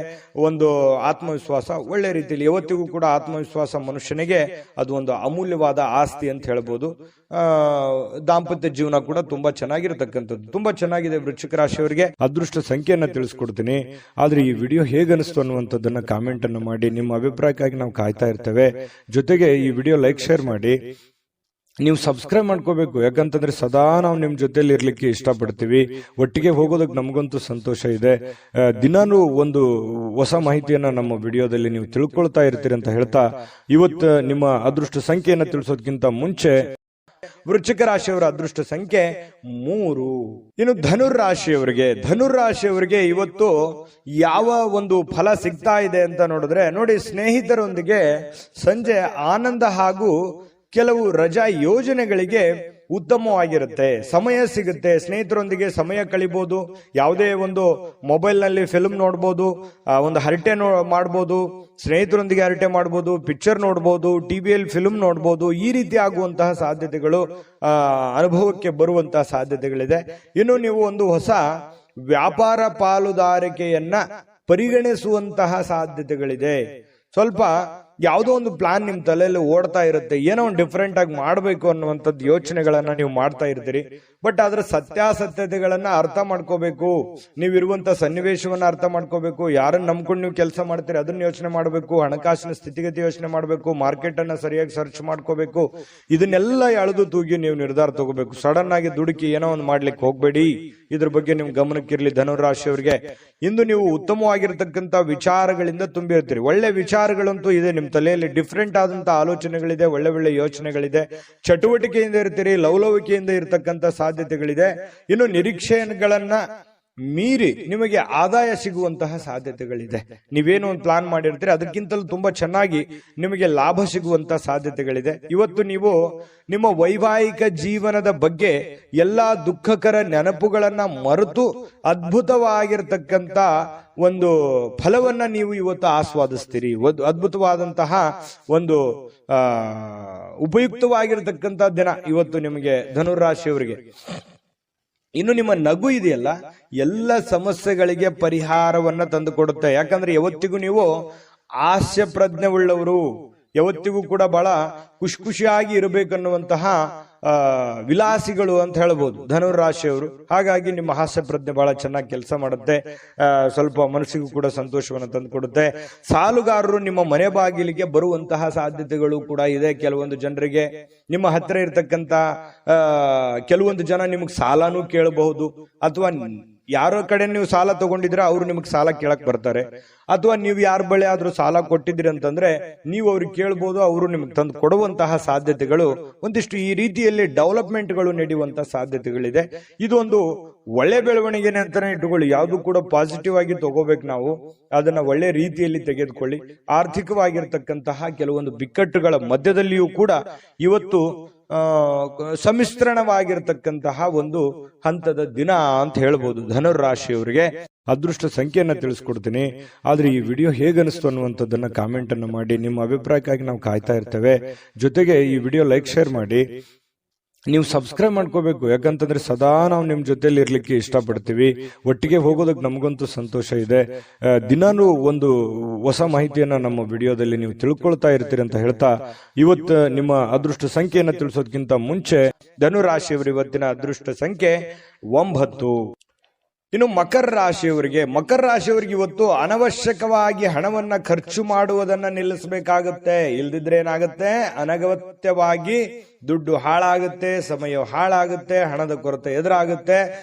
ಒಂದು ಆತ್ಮವಿಶ್ವಾಸ ಒಳ್ಳೆ ರೀತಿಯಲ್ಲಿ. ಯಾವತ್ತಿಗೂ ಕೂಡ ಆತ್ಮವಿಶ್ವಾಸ ಮನುಷ್ಯನಿಗೆ ಅದು ಒಂದು ಅಮೂಲ್ಯವಾದ ಆಸ್ತಿ ಅಂತ ಹೇಳ್ಬೋದು. ದಾಂಪತ್ಯ ಜೀವನ ಕೂಡ ತುಂಬಾ ಚೆನ್ನಾಗಿರ್ತಕ್ಕಂಥದ್ದು. ತುಂಬಾ ಚೆನ್ನಾಗಿದೆ. ವೃಶ್ಚಿಕ ರಾಶಿಯವರಿಗೆ ಅದೃಷ್ಟ ಸಂಖ್ಯೆಯನ್ನ ತಿಳಿಸ್ಕೊಡ್ತೀನಿ. ಆದ್ರೆ ಈ ವಿಡಿಯೋ ಹೇಗನಿಸ್ತು ಅನ್ನುವಂಥದ್ದನ್ನ ಕಾಮೆಂಟ್ ಅನ್ನು ಮಾಡಿ. ನಿಮ್ಮ ಅಭಿಪ್ರಾಯಕ್ಕಾಗಿ ನಾವು ಕಾಯ್ತಾ ಇರ್ತೇವೆ. ಜೊತೆಗೆ ಈ ವಿಡಿಯೋ ಲೈಕ್ ಶೇರ್ ಮಾಡಿ. ನೀವು ಸಬ್ಸ್ಕ್ರೈಬ್ ಮಾಡ್ಕೋಬೇಕು, ಯಾಕಂತಂದ್ರೆ ಸದಾ ನಾವು ನಿಮ್ ಜೊತೆಲಿ ಇರ್ಲಿಕ್ಕೆ ಇಷ್ಟಪಡ್ತೀವಿ. ಒಟ್ಟಿಗೆ ಹೋಗೋದಕ್ಕೆ ನಮಗಂತೂ ಸಂತೋಷ ಇದೆ. ದಿನಾನು ಒಂದು ಹೊಸ ಮಾಹಿತಿಯನ್ನ ನಮ್ಮ ವಿಡಿಯೋದಲ್ಲಿ ನೀವು ತಿಳ್ಕೊಳ್ತಾ ಇರ್ತೀರಿ ಅಂತ ಹೇಳ್ತಾ, ಇವತ್ತು ನಿಮ್ಮ ಅದೃಷ್ಟ ಸಂಖ್ಯೆಯನ್ನ ತಿಳಿಸೋದಕ್ಕಿಂತ ಮುಂಚೆ ವೃಶ್ಚಿಕ ರಾಶಿಯವರ ಅದೃಷ್ಟ ಸಂಖ್ಯೆ 3. ಇನ್ನು ಧನುರಾಶಿಯವರಿಗೆ ಇವತ್ತು ಯಾವ ಒಂದು ಫಲ ಸಿಗ್ತಾ ಇದೆ ಅಂತ ನೋಡಿದ್ರೆ, ನೋಡಿ, ಸ್ನೇಹಿತರೊಂದಿಗೆ ಸಂಜೆ ಆನಂದ ಹಾಗೂ ಕೆಲವು ರಜಾ ಯೋಜನೆಗಳಿಗೆ ಉತ್ತಮವಾಗಿರುತ್ತೆ. ಸಮಯ ಸಿಗುತ್ತೆ, ಸ್ನೇಹಿತರೊಂದಿಗೆ ಸಮಯ ಕಳಿಬಹುದು. ಯಾವುದೇ ಒಂದು ಮೊಬೈಲ್ ನಲ್ಲಿ ಫಿಲ್ಮ್ ನೋಡ್ಬೋದು, ಒಂದು ಹರಟೆ ಮಾಡ್ಬೋದು, ಸ್ನೇಹಿತರೊಂದಿಗೆ ಹರಟೆ ಮಾಡ್ಬೋದು, ಪಿಕ್ಚರ್ ನೋಡ್ಬೋದು, ಟಿವಿಯಲ್ಲಿ ಫಿಲ್ಮ್ ನೋಡ್ಬೋದು. ಈ ರೀತಿ ಆಗುವಂತಹ ಸಾಧ್ಯತೆಗಳು ಅನುಭವಕ್ಕೆ ಬರುವಂತಹ ಸಾಧ್ಯತೆಗಳಿದೆ. ಇನ್ನು ನೀವು ಒಂದು ಹೊಸ ವ್ಯಾಪಾರ ಪಾಲುದಾರಿಕೆಯನ್ನ ಪರಿಗಣಿಸುವಂತಹ ಸಾಧ್ಯತೆಗಳಿದೆ. ಸ್ವಲ್ಪ ಯಾವುದೋ ಒಂದು ಪ್ಲಾನ್ ನಿಮ್ ತಲೆಯಲ್ಲಿ ಓಡ್ತಾ ಇರುತ್ತೆ, ಏನೋ ಒಂದು ಡಿಫ್ರೆಂಟ್ ಆಗಿ ಮಾಡ್ಬೇಕು ಅನ್ನುವಂಥದ್ದು ಯೋಚನೆಗಳನ್ನ ನೀವು ಮಾಡ್ತಾ ಇರ್ತೀರಿ. ಬಟ್ ಅದರ ಸತ್ಯಾಸತ್ಯತೆಗಳನ್ನ ಅರ್ಥ ಮಾಡ್ಕೋಬೇಕು. ನೀವಿರುವಂತ ಸನ್ನಿವೇಶವನ್ನ ಅರ್ಥ ಮಾಡ್ಕೋಬೇಕು. ಯಾರನ್ನ ನಂಬ್ಕೊಂಡು ನೀವು ಕೆಲಸ ಮಾಡ್ತೀರಿ ಅದನ್ನ ಯೋಚನೆ ಮಾಡಬೇಕು. ಹಣಕಾಸಿನ ಸ್ಥಿತಿಗತಿ ಯೋಚನೆ ಮಾಡಬೇಕು. ಮಾರ್ಕೆಟ್ ಅನ್ನ ಸರಿಯಾಗಿ ಸರ್ಚ್ ಮಾಡ್ಕೋಬೇಕು. ಇದನ್ನೆಲ್ಲ ಎಳೆದು ತೂಗಿ ನೀವು ನಿರ್ಧಾರ ತಗೋಬೇಕು. ಸಡನ್ ಆಗಿ ದುಡುಕಿ ಏನೋ ಒಂದು ಮಾಡ್ಲಿಕ್ಕೆ ಹೋಗ್ಬೇಡಿ. ಇದ್ರ ಬಗ್ಗೆ ನಿಮ್ ಗಮನಕ್ಕಿರ್ಲಿ. ಧನುರಾಶಿಯವರಿಗೆ ಇಂದು ನೀವು ಉತ್ತಮವಾಗಿರ್ತಕ್ಕಂಥ ವಿಚಾರಗಳಿಂದ ತುಂಬಿರ್ತೀರಿ. ಒಳ್ಳೆ ವಿಚಾರಗಳಂತೂ ಇದೆ ನಿಮ್ ತಲೆಯಲ್ಲಿ. ಡಿಫ್ರೆಂಟ್ ಆದಂತ ಆಲೋಚನೆಗಳಿದೆ, ಒಳ್ಳೆ ಯೋಚನೆಗಳಿದೆ. ಚಟುವಟಿಕೆಯಿಂದ ಇರ್ತೀರಿ, ಲವಲವಿಕೆಯಿಂದ ಇರತಕ್ಕಂಥ ಸಾಧ್ಯತೆಗಳಿದೆ. ಇನ್ನು ನಿರೀಕ್ಷೆಗಳನ್ನ ಮೀರಿ ನಿಮಗೆ ಆದಾಯ ಸಿಗುವಂತಹ ಸಾಧ್ಯತೆಗಳಿದೆ. ನೀವೇನು ಒಂದು ಪ್ಲಾನ್ ಮಾಡಿರ್ತೀರಿ ಅದಕ್ಕಿಂತಲೂ ತುಂಬಾ ಚೆನ್ನಾಗಿ ನಿಮಗೆ ಲಾಭ ಸಿಗುವಂತಹ ಸಾಧ್ಯತೆಗಳಿದೆ. ಇವತ್ತು ನೀವು ನಿಮ್ಮ ವೈವಾಹಿಕ ಜೀವನದ ಬಗ್ಗೆ ಎಲ್ಲಾ ದುಃಖಕರ ನೆನಪುಗಳನ್ನ ಮರೆತು ಅದ್ಭುತವಾಗಿರ್ತಕ್ಕಂಥ ಒಂದು ಫಲವನ್ನ ನೀವು ಇವತ್ತು ಆಸ್ವಾದಿಸ್ತೀರಿ. ಅದ್ಭುತವಾದಂತಹ ಒಂದು ಉಪಯುಕ್ತವಾಗಿರತಕ್ಕಂಥ ದಿನ ಇವತ್ತು ನಿಮಗೆ ಧನುರಾಶಿಯವರಿಗೆ. ಇನ್ನು ನಿಮ್ಮ ನಗು ಇದೆಯಲ್ಲ, ಎಲ್ಲ ಸಮಸ್ಯೆಗಳಿಗೆ ಪರಿಹಾರವನ್ನ ತಂದು ಕೊಡುತ್ತೆ. ಯಾಕಂದ್ರೆ ಯಾವತ್ತಿಗೂ ನೀವು ಹಾಸ್ಯ ಪ್ರಜ್ಞೆ ಉಳ್ಳವರು, ಯಾವತ್ತಿಗೂ ಕೂಡ ಬಹಳ ಖುಷಿಯಾಗಿ ಇರಬೇಕನ್ನುವಂತಹ ವಿಲಾಸಿಗಳು ಅಂತ ಹೇಳ್ಬೋದು ಧನುರ್ ರಾಶಿಯವರು. ಹಾಗಾಗಿ ನಿಮ್ಮ ಹಾಸ್ಯ ಪ್ರಜ್ಞೆ ಬಹಳ ಚೆನ್ನಾಗಿ ಕೆಲಸ ಮಾಡುತ್ತೆ, ಸ್ವಲ್ಪ ಮನಸ್ಸಿಗೂ ಕೂಡ ಸಂತೋಷವನ್ನು ತಂದುಕೊಡುತ್ತೆ. ಸಾಲುಗಾರರು ನಿಮ್ಮ ಮನೆ ಬಾಗಿಲಿಗೆ ಬರುವಂತಹ ಸಾಧ್ಯತೆಗಳು ಕೂಡ ಇದೆ. ಕೆಲವೊಂದು ಜನರಿಗೆ ನಿಮ್ಮ ಹತ್ತಿರ ಇರತಕ್ಕಂತ ಕೆಲವೊಂದು ಜನ ನಿಮಗೆ ಸಾಲನೂ ಕೇಳಬಹುದು, ಅಥವಾ ಯಾರೋ ಕಡೆ ನೀವು ಸಾಲ ತಗೊಂಡಿದ್ರೆ ಅವರು ನಿಮಗೆ ಸಾಲ ಕೇಳಕ್ ಬರ್ತಾರೆ, ಅಥವಾ ನೀವು ಯಾರ ಬಳಿ ಆದ್ರೂ ಸಾಲ ಕೊಟ್ಟಿದ್ದೀರಿ ಅಂತಂದ್ರೆ ನೀವು ಅವ್ರಿಗೆ ಕೇಳ್ಬೋದು, ಅವರು ನಿಮ್ಗೆ ತಂದು ಕೊಡುವಂತಹ ಸಾಧ್ಯತೆಗಳು ಒಂದಿಷ್ಟು ಈ ರೀತಿಯಲ್ಲಿ ಡೆವಲಪ್ಮೆಂಟ್ಗಳು ನಡೆಯುವಂತಹ ಸಾಧ್ಯತೆಗಳಿದೆ. ಇದು ಒಂದು ಒಳ್ಳೆ ಬೆಳವಣಿಗೆನೆ ಅಂತಾನೆ ಇಟ್ಟುಕೊಳ್ಳಿ. ಯಾವುದು ಕೂಡ ಪಾಸಿಟಿವ್ ಆಗಿ ತಗೋಬೇಕು, ನಾವು ಅದನ್ನ ಒಳ್ಳೆ ರೀತಿಯಲ್ಲಿ ತೆಗೆದುಕೊಳ್ಳಿ. ಆರ್ಥಿಕವಾಗಿರ್ತಕ್ಕಂತಹ ಕೆಲವೊಂದು ಬಿಕ್ಕಟ್ಟುಗಳ ಮಧ್ಯದಲ್ಲಿಯೂ ಕೂಡ ಇವತ್ತು ಸಮ್ಮಿಶ್ರಣವಾಗಿರ್ತಕ್ಕಂತಹ ಒಂದು ಹಂತದ ದಿನ ಅಂತ ಹೇಳ್ಬೋದು ಧನುರ್ ರಾಶಿಯವರಿಗೆ. ಅದೃಷ್ಟ ಸಂಖ್ಯೆಯನ್ನ ತಿಳಿಸ್ಕೊಡ್ತೀನಿ, ಆದ್ರೆ ಈ ವಿಡಿಯೋ ಹೇಗನಿಸ್ತು ಅನ್ನುವಂಥದ್ದನ್ನ ಕಾಮೆಂಟ್ ಅನ್ನು ಮಾಡಿ. ನಿಮ್ಮ ಅಭಿಪ್ರಾಯಕ್ಕಾಗಿ ನಾವು ಕಾಯ್ತಾ ಇರ್ತೇವೆ. ಜೊತೆಗೆ ಈ ವಿಡಿಯೋ ಲೈಕ್ ಶೇರ್ ಮಾಡಿ. ನೀವು ಸಬ್ಸ್ಕ್ರೈಬ್ ಮಾಡ್ಕೋಬೇಕು, ಯಾಕಂತಂದ್ರೆ ಸದಾ ನಾವು ನಿಮ್ ಜೊತೆಲಿ ಇರ್ಲಿಕ್ಕೆ ಇಷ್ಟಪಡ್ತೀವಿ. ಒಟ್ಟಿಗೆ ಹೋಗೋದಕ್ಕೆ ನಮಗಂತೂ ಸಂತೋಷ ಇದೆ. ದಿನಾನು ಒಂದು ಹೊಸ ಮಾಹಿತಿಯನ್ನ ನಮ್ಮ ವಿಡಿಯೋದಲ್ಲಿ ನೀವು ತಿಳ್ಕೊಳ್ತಾ ಇರ್ತೀರಿ ಅಂತ ಹೇಳ್ತಾ, ಇವತ್ತು ನಿಮ್ಮ ಅದೃಷ್ಟ ಸಂಖ್ಯೆಯನ್ನ ತಿಳಿಸೋದಕ್ಕಿಂತ ಮುಂಚೆ ಧನುರಾಶಿಯವರು ಇವತ್ತಿನ ಅದೃಷ್ಟ ಸಂಖ್ಯೆ 9. ಇನ್ನು ಮಕರ ರಾಶಿಯವರಿಗೆ ಇವತ್ತು ಅನವಶ್ಯಕವಾಗಿ ಹಣವನ್ನ ಖರ್ಚು ಮಾಡುವುದನ್ನ ನಿಲ್ಲಿಸಬೇಕಾಗುತ್ತೆ. ಇಲ್ದಿದ್ರೆ ಏನಾಗುತ್ತೆ, ಅನಗತ್ಯವಾಗಿ ದುಡ್ಡು ಹಾಳಾಗುತ್ತೆ, ಸಮಯ ಹಾಳಾಗುತ್ತೆ, ಹಣದ ಕೊರತೆ ಎದುರಾಗುತ್ತೆ.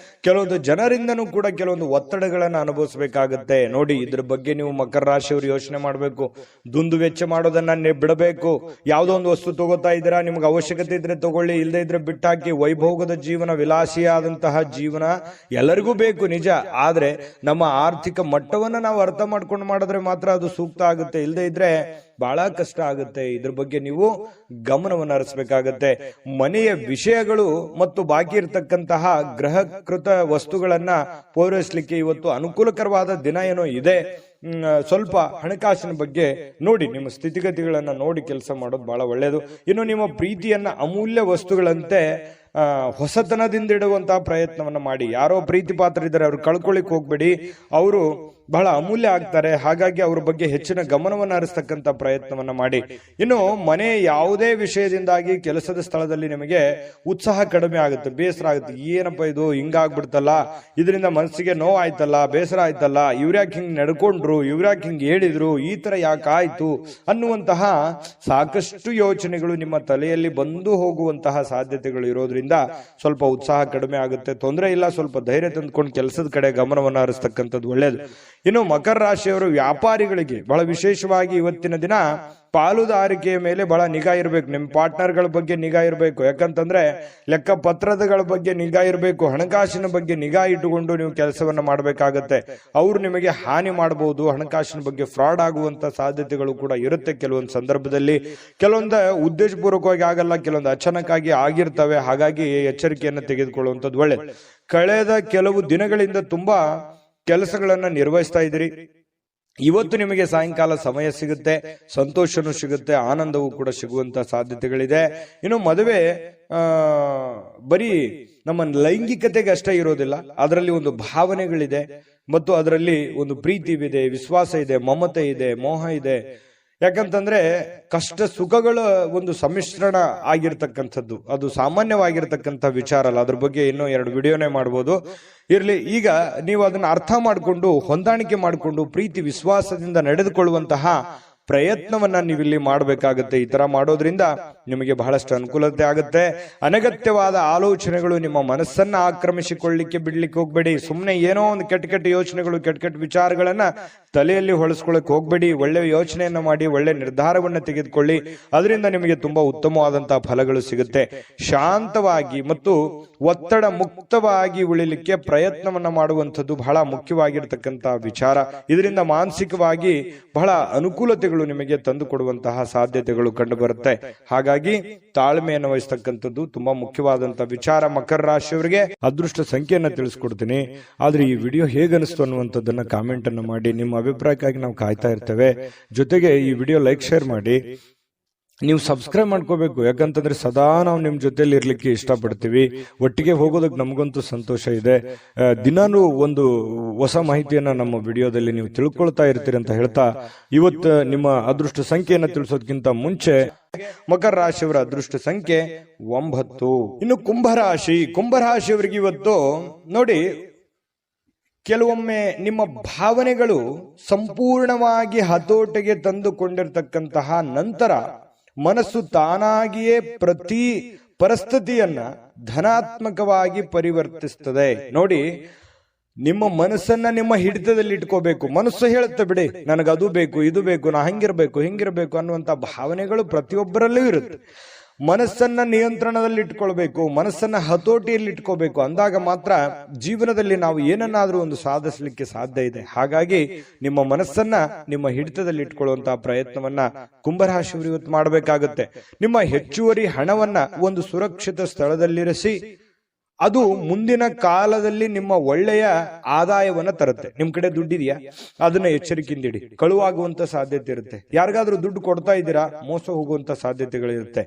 ಕೆಲವೊಂದು ಜನರಿಂದನೂ ಕೂಡ ಕೆಲವೊಂದು ಒತ್ತಡಗಳನ್ನು ಅನುಭವಿಸಬೇಕಾಗುತ್ತೆ. ನೋಡಿ, ಇದ್ರ ಬಗ್ಗೆ ನೀವು ಮಕರ ರಾಶಿಯವರು ಯೋಚನೆ ಮಾಡಬೇಕು. ದುಂದು ವೆಚ್ಚ ಮಾಡೋದನ್ನ ಬಿಡಬೇಕು. ಯಾವುದೋ ಒಂದು ವಸ್ತು ತಗೋತಾ ಇದ್ದೀರಾ, ನಿಮ್ಗೆ ಅವಶ್ಯಕತೆ ಇದ್ರೆ ತಗೊಳ್ಳಿ, ಇಲ್ಲದೆ ಇದ್ರೆ ಬಿಟ್ಟಾಕಿ. ವೈಭೋಗದ ಜೀವನ, ವಿಲಾಸಿಯಾದಂತಹ ಜೀವನ ಎಲ್ಲರಿಗೂ ಬೇಕು ನಿಜ, ಆದ್ರೆ ನಮ್ಮ ಆರ್ಥಿಕ ಮಟ್ಟವನ್ನ ನಾವು ಅರ್ಥ ಮಾಡ್ಕೊಂಡು ಮಾಡಿದ್ರೆ ಮಾತ್ರ ಅದು ಸೂಕ್ತ ಆಗುತ್ತೆ. ಇಲ್ಲದೆ ಇದ್ರೆ ಬಹಳ ಕಷ್ಟ ಆಗುತ್ತೆ. ಇದ್ರ ಬಗ್ಗೆ ನೀವು ಗಮನವನ್ನು ಹರಿಸಬೇಕಾಗತ್ತೆ. ಮನೆಯ ವಿಷಯಗಳು ಮತ್ತು ಬಾಕಿ ಇರತಕ್ಕಂತಹ ಗೃಹಕೃತ ವಸ್ತುಗಳನ್ನ ಪೂರೈಸಲಿಕ್ಕೆ ಇವತ್ತು ಅನುಕೂಲಕರವಾದ ದಿನ ಏನೋ ಇದೆ. ಸ್ವಲ್ಪ ಹಣಕಾಸಿನ ಬಗ್ಗೆ ನೋಡಿ, ನಿಮ್ಮ ಸ್ಥಿತಿಗತಿಗಳನ್ನ ನೋಡಿ ಕೆಲಸ ಮಾಡೋದು ಬಹಳ ಒಳ್ಳೆಯದು. ಇನ್ನು ನಿಮ್ಮ ಪ್ರೀತಿಯನ್ನ ಅಮೂಲ್ಯ ವಸ್ತುಗಳಂತೆ ಹೊಸತನದಿಂದ ಇಡುವಂತಹ ಪ್ರಯತ್ನವನ್ನ ಮಾಡಿ. ಯಾರೋ ಪ್ರೀತಿ ಪಾತ್ರರಿದ್ದಾರೆ, ಅವ್ರು ಕಳ್ಕೊಳ್ಳಿಕ್ ಹೋಗ್ಬೇಡಿ. ಅವರು ಬಹಳ ಅಮೂಲ್ಯ ಆಗ್ತಾರೆ. ಹಾಗಾಗಿ ಅವ್ರ ಬಗ್ಗೆ ಹೆಚ್ಚಿನ ಗಮನವನ್ನು ಹರಿಸ್ತಕ್ಕಂಥ ಪ್ರಯತ್ನವನ್ನ ಮಾಡಿ. ಇನ್ನು ಮನೆ ಯಾವುದೇ ವಿಷಯದಿಂದಾಗಿ ಕೆಲಸದ ಸ್ಥಳದಲ್ಲಿ ನಿಮಗೆ ಉತ್ಸಾಹ ಕಡಿಮೆ ಆಗುತ್ತೆ, ಬೇಸರ ಆಗುತ್ತೆ. ಏನಪ್ಪ ಇದು ಹಿಂಗಾಗ್ಬಿಡ್ತಲ್ಲ, ಇದರಿಂದ ಮನಸ್ಸಿಗೆ ನೋವಾಯ್ತಲ್ಲ, ಬೇಸರ ಆಯ್ತಲ್ಲ, ಇವ್ರ್ಯಾಕ್ ಹಿಂಗ್ ನಡ್ಕೊಂಡ್ರು, ಇವ್ರ್ಯಾಕ್ ಹಿಂಗ್ ಹೇಳಿದ್ರು, ಈ ತರ ಯಾಕಾಯ್ತು ಅನ್ನುವಂತಹ ಸಾಕಷ್ಟು ಯೋಚನೆಗಳು ನಿಮ್ಮ ತಲೆಯಲ್ಲಿ ಬಂದು ಹೋಗುವಂತಹ ಸಾಧ್ಯತೆಗಳು ಇರೋದ್ರಿಂದ ಸ್ವಲ್ಪ ಉತ್ಸಾಹ ಕಡಿಮೆ ಆಗುತ್ತೆ. ತೊಂದರೆ ಇಲ್ಲ, ಸ್ವಲ್ಪ ಧೈರ್ಯ ತಂದ್ಕೊಂಡು ಕೆಲಸದ ಕಡೆ ಗಮನವನ್ನು ಹರಿಸ್ತಕ್ಕಂಥದ್ದು ಒಳ್ಳೇದು. ಇನ್ನು ಮಕರ ರಾಶಿಯವರು ವ್ಯಾಪಾರಿಗಳಿಗೆ ಬಹಳ ವಿಶೇಷವಾಗಿ ಇವತ್ತಿನ ದಿನ ಪಾಲುದಾರಿಕೆಯ ಮೇಲೆ ಬಹಳ ನಿಗಾ ಇರಬೇಕು. ನಿಮ್ಮ ಪಾರ್ಟ್ನರ್ಗಳ ಬಗ್ಗೆ ನಿಗಾ ಇರಬೇಕು. ಯಾಕಂತಂದ್ರೆ ಲೆಕ್ಕ ಪತ್ರಗಳ ಬಗ್ಗೆ ನಿಗಾ ಇರಬೇಕು. ಹಣಕಾಸಿನ ಬಗ್ಗೆ ನಿಗಾ ಇಟ್ಟುಕೊಂಡು ನೀವು ಕೆಲಸವನ್ನ ಮಾಡಬೇಕಾಗತ್ತೆ. ಅವರು ನಿಮಗೆ ಹಾನಿ ಮಾಡಬಹುದು. ಹಣಕಾಸಿನ ಬಗ್ಗೆ ಫ್ರಾಡ್ ಆಗುವಂತ ಸಾಧ್ಯತೆಗಳು ಕೂಡ ಇರುತ್ತೆ. ಕೆಲವೊಂದು ಸಂದರ್ಭದಲ್ಲಿ ಕೆಲವೊಂದು ಉದ್ದೇಶಪೂರ್ವಕವಾಗಿ ಆಗಲ್ಲ, ಕೆಲವೊಂದು ಅಚಾನಕ್ಕಾಗಿ ಆಗಿರ್ತವೆ. ಹಾಗಾಗಿ ಎಚ್ಚರಿಕೆಯನ್ನು ತೆಗೆದುಕೊಳ್ಳುವಂಥದ್ದು ಒಳ್ಳೆ. ಕಳೆದ ಕೆಲವು ದಿನಗಳಿಂದ ತುಂಬಾ ಕೆಲಸಗಳನ್ನ ನಿರ್ವಹಿಸ್ತಾ ಇದ್ದೀರಿ. ಇವತ್ತು ನಿಮಗೆ ಸಾಯಂಕಾಲ ಸಮಯ ಸಿಗುತ್ತೆ, ಸಂತೋಷನೂ ಸಿಗುತ್ತೆ, ಆನಂದವೂ ಕೂಡ ಸಿಗುವಂತ ಸಾಧ್ಯತೆಗಳಿದೆ. ಇನ್ನು ಮದುವೆ ಬರೀ ನಮ್ಮ ಲೈಂಗಿಕತೆಗೆ ಅಷ್ಟೇ ಇರೋದಿಲ್ಲ, ಅದರಲ್ಲಿ ಒಂದು ಭಾವನೆಗಳಿದೆ ಮತ್ತು ಅದರಲ್ಲಿ ಒಂದು ಪ್ರೀತಿ ಇದೆ, ವಿಶ್ವಾಸ ಇದೆ, ಮಮತೆ ಇದೆ, ಮೋಹ ಇದೆ. ಯಾಕಂತಂದ್ರೆ ಕಷ್ಟ ಸುಖಗಳ ಒಂದು ಸಮ್ಮಿಶ್ರಣ ಆಗಿರ್ತಕ್ಕಂಥದ್ದು, ಅದು ಸಾಮಾನ್ಯವಾಗಿರ್ತಕ್ಕಂಥ ವಿಚಾರ ಅಲ್ಲ. ಅದ್ರ ಬಗ್ಗೆ ಇನ್ನೂ 2 ವಿಡಿಯೋನೇ ಮಾಡ್ಬೋದು. ಇರ್ಲಿ, ಈಗ ನೀವು ಅದನ್ನ ಅರ್ಥ ಮಾಡಿಕೊಂಡು ಹೊಂದಾಣಿಕೆ ಮಾಡಿಕೊಂಡು ಪ್ರೀತಿ ವಿಶ್ವಾಸದಿಂದ ನಡೆದುಕೊಳ್ಳುವಂತಹ ಪ್ರಯತ್ನವನ್ನ ನೀವಿಲ್ಲಿ ಮಾಡಬೇಕಾಗುತ್ತೆ. ಈ ತರ ಮಾಡೋದ್ರಿಂದ ನಿಮಗೆ ಬಹಳಷ್ಟು ಅನುಕೂಲತೆ ಆಗುತ್ತೆ. ಅನಗತ್ಯವಾದ ಆಲೋಚನೆಗಳು ನಿಮ್ಮ ಮನಸ್ಸನ್ನ ಆಕ್ರಮಿಸಿಕೊಳ್ಳಿಕ್ಕೆ ಬಿಡ್ಲಿಕ್ಕೆ ಹೋಗ್ಬೇಡಿ. ಸುಮ್ಮನೆ ಏನೋ ಒಂದು ಕೆಟ್ಟ ಯೋಚನೆಗಳು, ಕೆಟ್ಟ ವಿಚಾರಗಳನ್ನ ತಲೆಯಲ್ಲಿ ಹೊಳಿಸ್ಕೊಳ್ಳಿಕ್ ಹೋಗ್ಬೇಡಿ. ಒಳ್ಳೆ ಯೋಚನೆಯನ್ನ ಮಾಡಿ ಒಳ್ಳೆ ನಿರ್ಧಾರವನ್ನ ತೆಗೆದುಕೊಳ್ಳಿ. ಅದರಿಂದ ನಿಮಗೆ ತುಂಬಾ ಉತ್ತಮವಾದಂತಹ ಫಲಗಳು ಸಿಗುತ್ತೆ. ಶಾಂತವಾಗಿ ಮತ್ತು ಒತ್ತಡ ಮುಕ್ತವಾಗಿ ಉಳಿಲಿಕ್ಕೆ ಪ್ರಯತ್ನವನ್ನ ಮಾಡುವಂಥದ್ದು ಬಹಳ ಮುಖ್ಯವಾಗಿರ್ತಕ್ಕಂತಹ ವಿಚಾರ. ಇದರಿಂದ ಮಾನಸಿಕವಾಗಿ ಬಹಳ ಅನುಕೂಲತೆಗಳು ನಿಮಗೆ ತಂದು ಕೊಡುವಂತಹ ಸಾಧ್ಯತೆಗಳು ಕಂಡು ಬರುತ್ತೆ. ಹಾಗಾಗಿ ತಾಳ್ಮೆಯನ್ನು ವಹಿಸ್ತಕ್ಕಂಥದ್ದು ತುಂಬಾ ಮುಖ್ಯವಾದಂತಹ ವಿಚಾರ. ಮಕರ ರಾಶಿಯವರಿಗೆ ಅದೃಷ್ಟ ಸಂಖ್ಯೆಯನ್ನ ತಿಳಿಸ್ಕೊಡ್ತೀನಿ, ಆದ್ರೆ ಈ ವಿಡಿಯೋ ಹೇಗನಿಸ್ತು ಅನ್ನುವಂಥದ್ದನ್ನ ಕಾಮೆಂಟ್ ಅನ್ನು ಮಾಡಿ. ನಿಮ್ಮ ಅಭಿಪ್ರಾಯಕ್ಕಾಗಿ ನಾವು ಕಾಯ್ತಾ ಇರ್ತೇವೆ. ಜೊತೆಗೆ ಈ ವಿಡಿಯೋ ಲೈಕ್ ಶೇರ್ ಮಾಡಿ. ನೀವು ಸಬ್ಸ್ಕ್ರೈಬ್ ಮಾಡ್ಕೋಬೇಕು. ಯಾಕಂತಂದ್ರೆ ಸದಾ ನಾವು ನಿಮ್ ಜೊತೆಲಿ ಇರ್ಲಿಕ್ಕೆ ಇಷ್ಟಪಡ್ತೀವಿ. ಒಟ್ಟಿಗೆ ಹೋಗೋದಕ್ಕೆ ನಮಗಂತೂ ಸಂತೋಷ ಇದೆ. ದಿನಾನು ಒಂದು ಹೊಸ ಮಾಹಿತಿಯನ್ನ ನಮ್ಮ ವಿಡಿಯೋದಲ್ಲಿ ನೀವು ತಿಳ್ಕೊಳ್ತಾ ಇರ್ತೀರಿ ಅಂತ ಹೇಳ್ತಾ, ಇವತ್ತು ನಿಮ್ಮ ಅದೃಷ್ಟ ಸಂಖ್ಯೆಯನ್ನ ತಿಳಿಸೋದಕ್ಕಿಂತ ಮುಂಚೆ ಮಕರ ರಾಶಿಯವರ ಅದೃಷ್ಟ ಸಂಖ್ಯೆ 9. ಇನ್ನು ಕುಂಭರಾಶಿಯವರಿಗೆ ಇವತ್ತು ನೋಡಿ, ಕೆಲವೊಮ್ಮೆ ನಿಮ್ಮ ಭಾವನೆಗಳು ಸಂಪೂರ್ಣವಾಗಿ ಹತೋಟಿಗೆ ತಂದುಕೊಂಡಿರ್ತಕ್ಕಂತಹ ನಂತರ ಮನಸ್ಸು ತಾನಾಗಿಯೇ ಪ್ರತಿ ಪರಿಸ್ಥಿತಿಯನ್ನ ಧನಾತ್ಮಕವಾಗಿ ಪರಿವರ್ತಿಸ್ತದೆ. ನೋಡಿ, ನಿಮ್ಮ ಮನಸ್ಸನ್ನ ನಿಮ್ಮ ಹಿಡಿತದಲ್ಲಿ ಇಟ್ಕೋಬೇಕು. ಮನಸ್ಸು ಹೇಳುತ್ತೆ, ಬಿಡಿ ನನಗದು ಬೇಕು, ಇದು ಬೇಕು, ನಾ ಹಿಂಗಿರ್ಬೇಕು ಅನ್ನುವಂತ ಭಾವನೆಗಳು ಪ್ರತಿಯೊಬ್ಬರಲ್ಲೂ ಇರುತ್ತೆ. ಮನಸ್ಸನ್ನ ನಿಯಂತ್ರಣದಲ್ಲಿ ಇಟ್ಕೊಳ್ಬೇಕು, ಮನಸ್ಸನ್ನ ಹತೋಟಿಯಲ್ಲಿ ಇಟ್ಕೋಬೇಕು. ಅಂದಾಗ ಮಾತ್ರ ಜೀವನದಲ್ಲಿ ನಾವು ಏನನ್ನಾದ್ರೂ ಒಂದು ಸಾಧಿಸಲಿಕ್ಕೆ ಸಾಧ್ಯ ಇದೆ. ಹಾಗಾಗಿ ನಿಮ್ಮ ಮನಸ್ಸನ್ನ ನಿಮ್ಮ ಹಿಡಿತದಲ್ಲಿ ಇಟ್ಕೊಳ್ಳುವಂತಹ ಪ್ರಯತ್ನವನ್ನ ಕುಂಭರಾಶಿಯವರು ಇವತ್ತು ಮಾಡಬೇಕಾಗುತ್ತೆ. ನಿಮ್ಮ ಹೆಚ್ಚುವರಿ ಹಣವನ್ನ ಒಂದು ಸುರಕ್ಷಿತ ಸ್ಥಳದಲ್ಲಿರಿಸಿ, ಅದು ಮುಂದಿನ ಕಾಲದಲ್ಲಿ ನಿಮ್ಮ ಒಳ್ಳೆಯ ಆದಾಯವನ್ನ ತರುತ್ತೆ. ನಿಮ್ ಕಡೆ ದುಡ್ಡಿದೆಯಾ, ಅದನ್ನ ಎಚ್ಚರಿಕೆಯಿಂದ ಇಡಿ. ಕಳುವಾಗುವಂತ ಸಾಧ್ಯತೆ ಇರುತ್ತೆ. ಯಾರಿಗಾದ್ರೂ ದುಡ್ಡು ಕೊಡ್ತಾ ಇದ್ದೀರಾ, ಮೋಸ ಹೋಗುವಂತ ಸಾಧ್ಯತೆಗಳಿರುತ್ತೆ.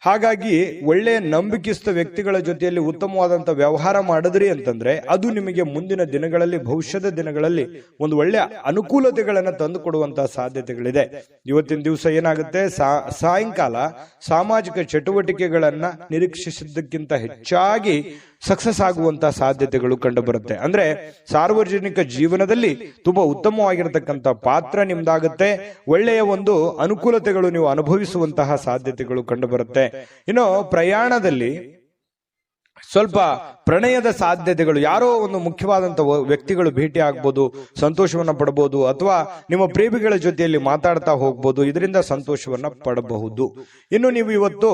ಹಾಗಾಗಿ ಒಳ್ಳೆಯ ನಂಬಿಕೆಸ್ಥ ವ್ಯಕ್ತಿಗಳ ಜೊತೆಯಲ್ಲಿ ಉತ್ತಮವಾದಂತ ವ್ಯವಹಾರ ಮಾಡಿದ್ರಿ ಅಂತಂದ್ರೆ ಅದು ನಿಮಗೆ ಮುಂದಿನ ದಿನಗಳಲ್ಲಿ, ಭವಿಷ್ಯದ ದಿನಗಳಲ್ಲಿ ಒಂದು ಒಳ್ಳೆಯ ಅನುಕೂಲತೆಗಳನ್ನ ತಂದು ಕೊಡುವಂತಹ ಸಾಧ್ಯತೆಗಳಿದೆ. ಇವತ್ತಿನ ದಿವಸ ಏನಾಗುತ್ತೆ, ಸಾಯಂಕಾಲ ಸಾಮಾಜಿಕ ಚಟುವಟಿಕೆಗಳನ್ನ ನಿರೀಕ್ಷಿಸಿದ್ದಕ್ಕಿಂತ ಹೆಚ್ಚಾಗಿ ಸಕ್ಸಸ್ ಆಗುವಂತಹ ಸಾಧ್ಯತೆಗಳು ಕಂಡು ಬರುತ್ತೆ. ಅಂದ್ರೆ ಸಾರ್ವಜನಿಕ ಜೀವನದಲ್ಲಿ ತುಂಬಾ ಉತ್ತಮವಾಗಿರತಕ್ಕಂತ ಪಾತ್ರ ನಿಮ್ದಾಗುತ್ತೆ. ಒಳ್ಳೆಯ ಒಂದು ಅನುಕೂಲತೆಗಳು ನೀವು ಅನುಭವಿಸುವಂತಹ ಸಾಧ್ಯತೆಗಳು ಕಂಡು ಬರುತ್ತೆ. ಇನ್ನು ಪ್ರಯಾಣದಲ್ಲಿ ಸ್ವಲ್ಪ ಪ್ರಣಯದ ಸಾಧ್ಯತೆಗಳು, ಯಾರೋ ಒಂದು ಮುಖ್ಯವಾದಂತ ವ್ಯಕ್ತಿಗಳು ಭೇಟಿ ಆಗ್ಬೋದು, ಸಂತೋಷವನ್ನ ಪಡಬಹುದು, ಅಥವಾ ನಿಮ್ಮ ಪ್ರೇಮಿಗಳ ಜೊತೆಯಲ್ಲಿ ಮಾತಾಡ್ತಾ ಹೋಗ್ಬೋದು, ಇದರಿಂದ ಸಂತೋಷವನ್ನ ಪಡಬಹುದು. ಇನ್ನು ನೀವು ಇವತ್ತು